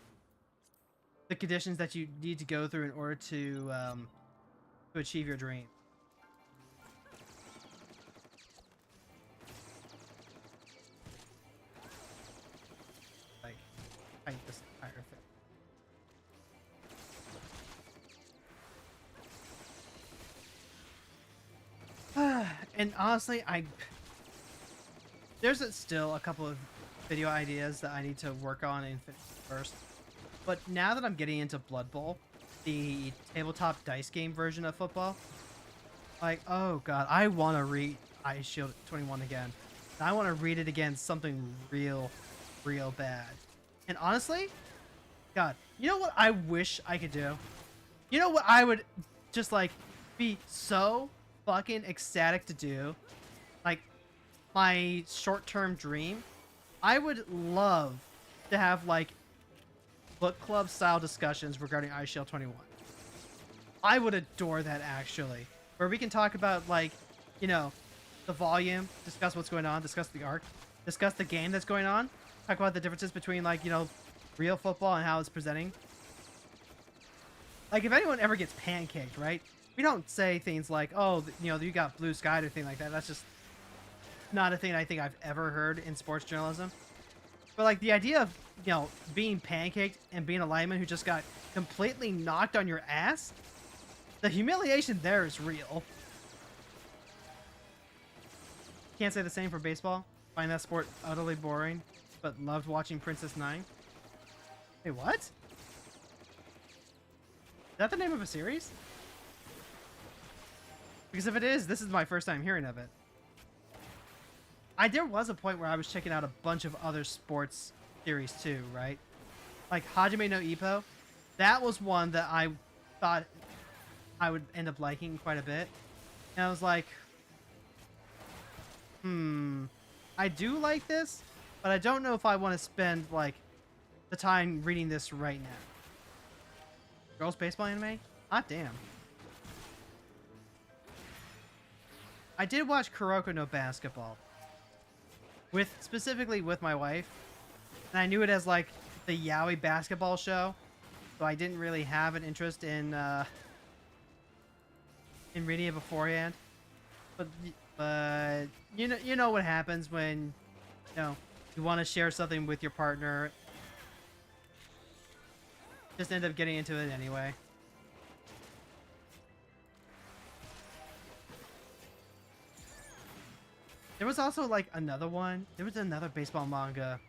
the conditions that you need to go through in order to achieve your dream. Like, fight this entire thing. And honestly, there's still a couple of video ideas that I need to work on and finish first. But now that I'm getting into Blood Bowl, the tabletop dice game version of football, like, oh god, I want to read Ice Shield 21 again. I want to read it again, something real bad. And honestly, god, you know what I wish I could do? You know what I would just, like, be so fucking ecstatic to do? Like, my short-term dream? I would love to have, like, book club style discussions regarding Ice Shield 21. I would adore that, actually. Where we can talk about, like, you know, the volume, discuss what's going on, discuss the arc, discuss the game that's going on, talk about the differences between, like, you know, real football and how it's presenting. Like, if anyone ever gets pancaked, right? We don't say things like, oh, you know, you got blue sky or anything like that. That's just not a thing I think I've ever heard in sports journalism. But, like, the idea of, you know, being pancaked and being a lineman who just got completely knocked on your ass, the humiliation there is real. Can't say the same for baseball. Find that sport utterly boring, but loved watching Princess Nine. Wait, what? Is that the name of a series? Because if it is, this is my first time hearing of it. There was a point where I was checking out a bunch of other sports series too, right? Like Hajime no Ippo. That was one that I thought I would end up liking quite a bit. And I was like, I do like this, but I don't know if I want to spend, like, the time reading this right now. Girls baseball anime? Hot damn. I did watch Kuroko no Basketball specifically with my wife, and I knew it as like the yaoi basketball show, so I didn't really have an interest in reading it beforehand. But you know what happens when you want to share something with your partner. Just end up getting into it anyway. There was also like another one. There was another baseball manga.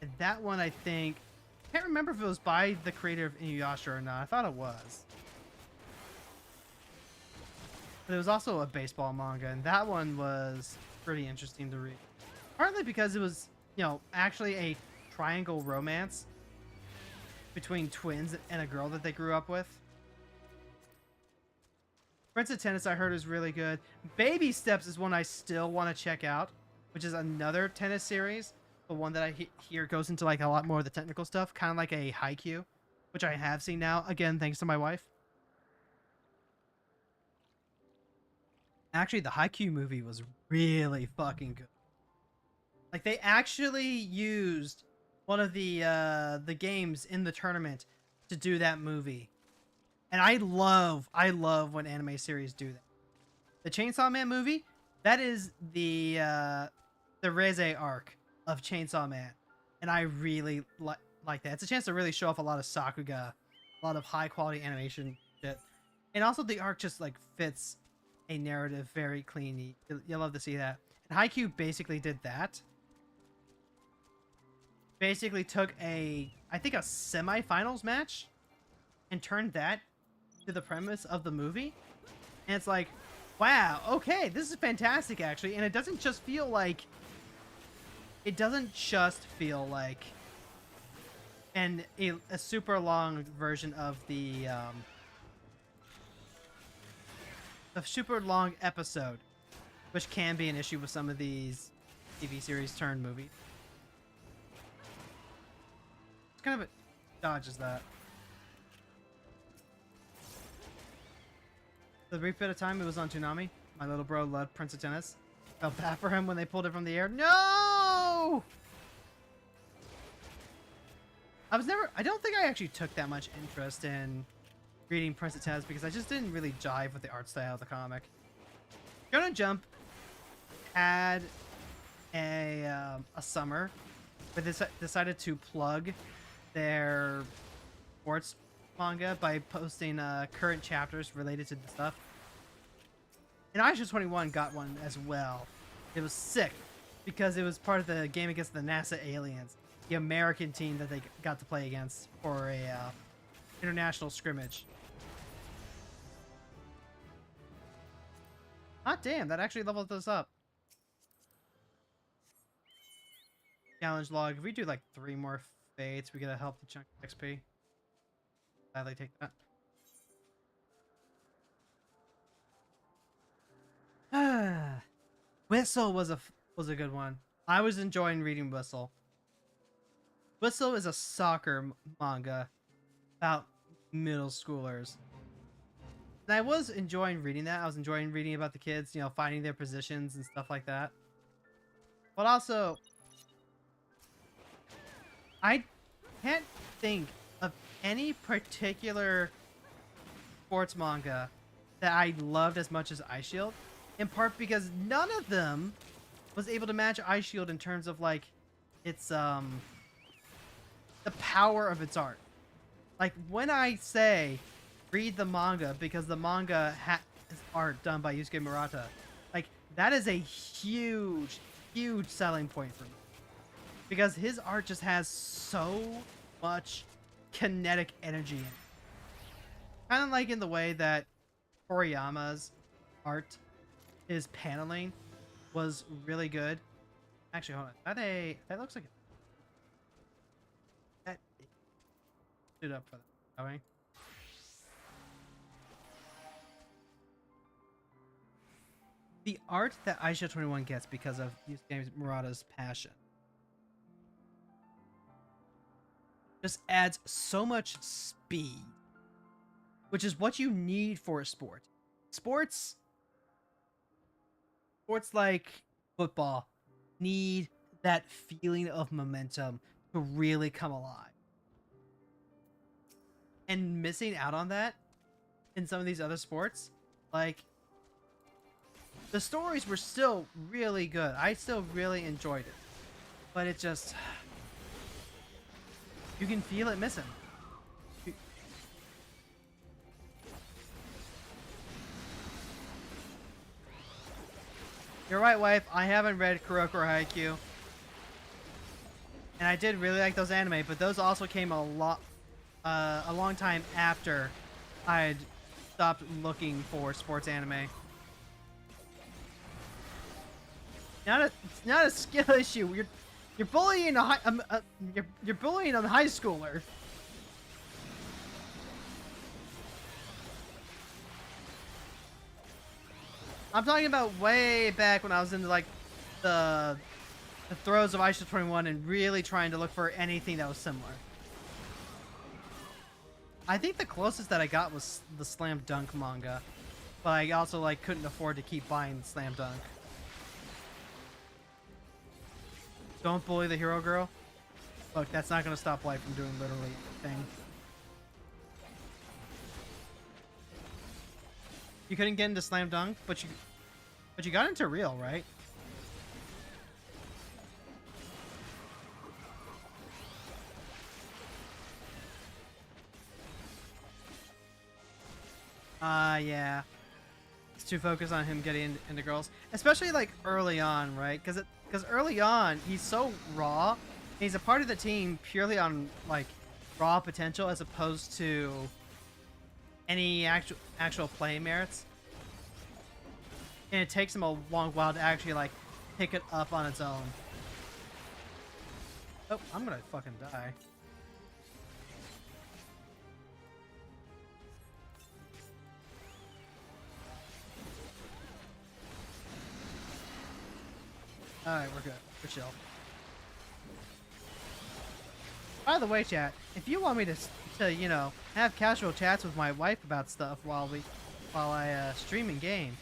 And that one I think, I can't remember if it was by the creator of Inuyasha or not. I thought it was. But it was also a baseball manga, and that one was pretty interesting to read. Partly because it was, actually a triangle romance between twins and a girl that they grew up with. Prince of Tennis I heard is really good. Baby Steps is one I still want to check out, which is another tennis series. The one that I hear goes into like a lot more of the technical stuff, kind of like a Haikyuu, which I have seen now, again, thanks to my wife. Actually, the Haikyuu movie was really fucking good. Like, they actually used one of the games in the tournament to do that movie. And I love when anime series do that. The Chainsaw Man movie, that is the Reze arc of Chainsaw Man. And I really like that. It's a chance to really show off a lot of Sakuga, a lot of high quality animation shit. And also the arc just like fits a narrative very clean. You'll love to see that. And Haikyuu basically did that. Basically took I think a semifinals match and turned that to the premise of the movie. And it's like, wow, okay, this is fantastic actually. And it doesn't just feel like a super long version of the a super long episode, which can be an issue with some of these TV series turned movies. It's kind of dodges that. The brief bit of time it was on Toonami, my little bro loved Prince of Tennis. Felt bad for him when they pulled it from the air. No! I don't think I actually took that much interest in reading Prince of Tennis because I just didn't really jive with the art style of the comic. Shonen Jump had a summer where they decided to plug their sports manga by posting current chapters related to the stuff. And Aisha 21 got one as well. It was sick because it was part of the game against the NASA aliens, the American team that they got to play against for a international scrimmage. Hot damn, that actually leveled us up. Challenge log. If we do like 3 more fates, we get a healthy chunk of XP. Gladly take that. Whistle was a good one. I was enjoying reading Whistle. Whistle is a soccer manga about middle schoolers. And I was enjoying reading that. I was enjoying reading about the kids, finding their positions and stuff like that. But also, I can't think of any particular sports manga that I loved as much as Ice Shield. In part because none of them was able to match Ice Shield in terms of like its the power of its art. Like when I say read the manga because the manga has art done by Yusuke Murata, like that is a huge selling point for me. Because his art just has so much kinetic energy in it. Kind of like in the way that Toriyama's art, his paneling was really good. Actually, hold on. That looks like that stood up for that. Okay. The art that Aisha 21 gets because of Yusuke Murata's passion just adds so much speed, which is what you need for a sport. Sports sports like football need that feeling of momentum to really come alive. And missing out on that in some of these other sports, like the stories were still really good. I still really enjoyed it. But it just you can feel it missing. You're right, wife. I haven't read Kuroko or Haikyuu. And I did really like those anime, but those also came a long time after I'd stopped looking for sports anime. Not a skill issue. You're bullying you're bullying a high schooler. I'm talking about way back when I was into like the throes of Aisha 21 and really trying to look for anything that was similar. I think the closest that I got was the Slam Dunk manga, but I also like couldn't afford to keep buying Slam Dunk. Don't bully the hero girl. Look, that's not gonna stop Light from doing literally anything. You couldn't get into Slam Dunk, but you got into Real, right? Yeah. It's too focused on him getting into girls, especially like early on, right? Because early on he's so raw. And he's a part of the team purely on like raw potential, as opposed to any actual play merits. And it takes him a long while to actually like pick it up on its own. Oh, I'm gonna fucking die. Alright, we're good. We're chill. By the way, chat, if you want me to you know, have casual chats with my wife about stuff while I stream and game,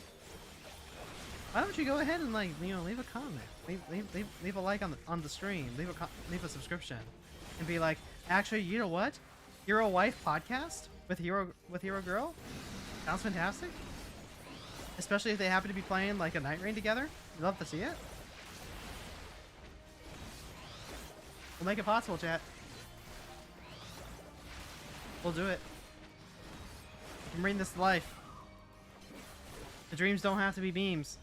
why don't you go ahead and like, you know, leave a comment, leave a like on the stream, leave a subscription, and be like, actually, you know what, Hero Wife podcast with Hero Girl sounds fantastic. Especially if they happen to be playing like a night raid together. I'd love to see it. We'll make it possible, chat. We'll do it. We can bring this to life. The dreams don't have to be beams.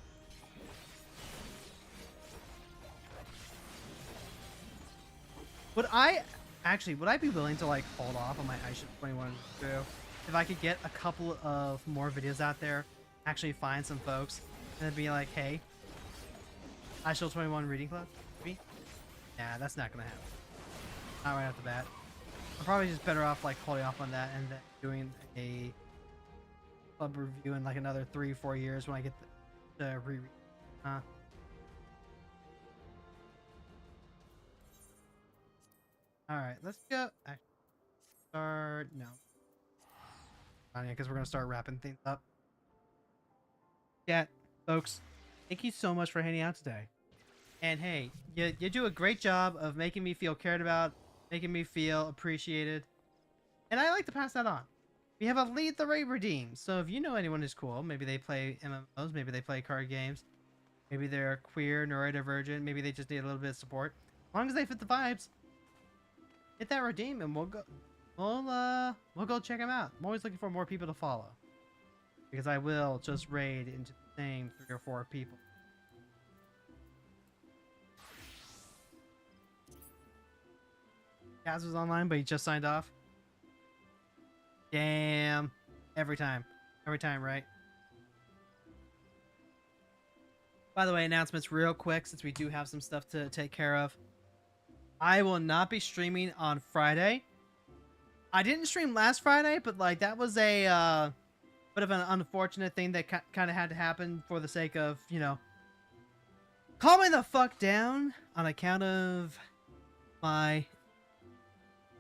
Would I be willing to like hold off on my Aisha 21 video if I could get a couple of more videos out there, actually find some folks, and then be like, hey, Aisha 21 reading club? Maybe? Nah, that's not gonna happen. Not right off the bat. I'm probably just better off like holding off on that and then doing a club review in like another 3-4 years when I get the reread. Alright, let's go. Start. No. Oh, yeah, because we're going to start wrapping things up. Yeah, folks, thank you so much for hanging out today. And hey, you do a great job of making me feel cared about, making me feel appreciated. And I like to pass that on. We have a Lead the Raid redeem. So if you know anyone who's cool, maybe they play MMOs, maybe they play card games, maybe they're queer, neurodivergent, maybe they just need a little bit of support. As long as they fit the vibes, hit that redeem and we'll go check them out. I'm always looking for more people to follow, because I will just raid into the same 3 or 4 people. Kaz was online, but he just signed off. Damn. Every time, right? By the way, announcements real quick, since we do have some stuff to take care of. I will not be streaming on Friday. I didn't stream last Friday, but like that was a bit of an unfortunate thing that kind of had to happen for the sake of, you know, calming the fuck down on account of my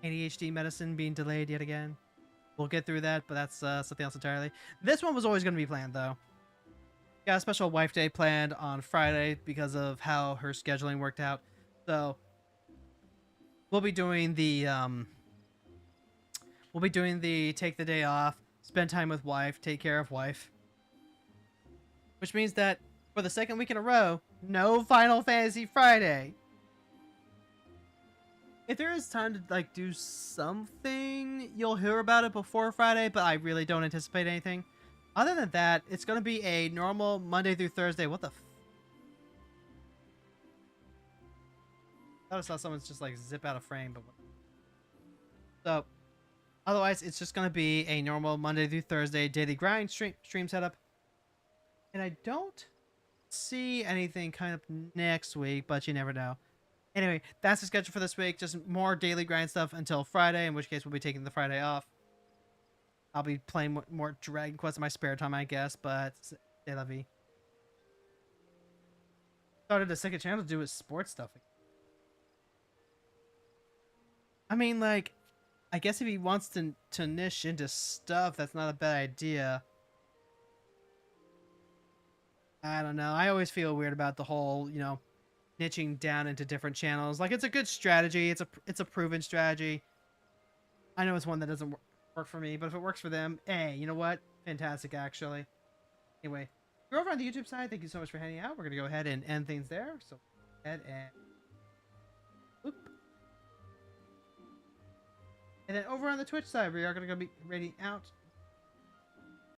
ADHD medicine being delayed yet again. We'll get through that, but that's something else entirely. This one was always going to be planned, though. got a special wife day planned on Friday because of how her scheduling worked out. So we'll be doing the take the day off, spend time with wife, take care of wife. Which means that for the second week in a row, no Final Fantasy Friday. If there is time to like do something, you'll hear about it before Friday, but I really don't anticipate anything. Other than that, it's going to be a normal Monday through Thursday. What the I thought I saw someone's just like zip out of frame, but so otherwise it's just going to be a normal Monday through Thursday daily grind stream setup. And I don't see anything kind of next week, but you never know. Anyway, that's the schedule for this week. Just more daily grind stuff until Friday, in which case we'll be taking the Friday off. I'll be playing more Dragon Quest in my spare time, I guess, but c'est la vie. Started a second channel to do with sports stuff. I mean, like, I guess if he wants to niche into stuff, that's not a bad idea. I don't know. I always feel weird about the whole, you know, niching down into different channels. Like, it's a good strategy. It's a proven strategy. I know it's one that doesn't work for me, but if it works for them, hey, you know what? Fantastic, actually. Anyway, if you're over on the YouTube side, thank you so much for hanging out. We're going to go ahead and end things there. So, go ahead and... Oop. And then over on the Twitch side, we are going to be rating out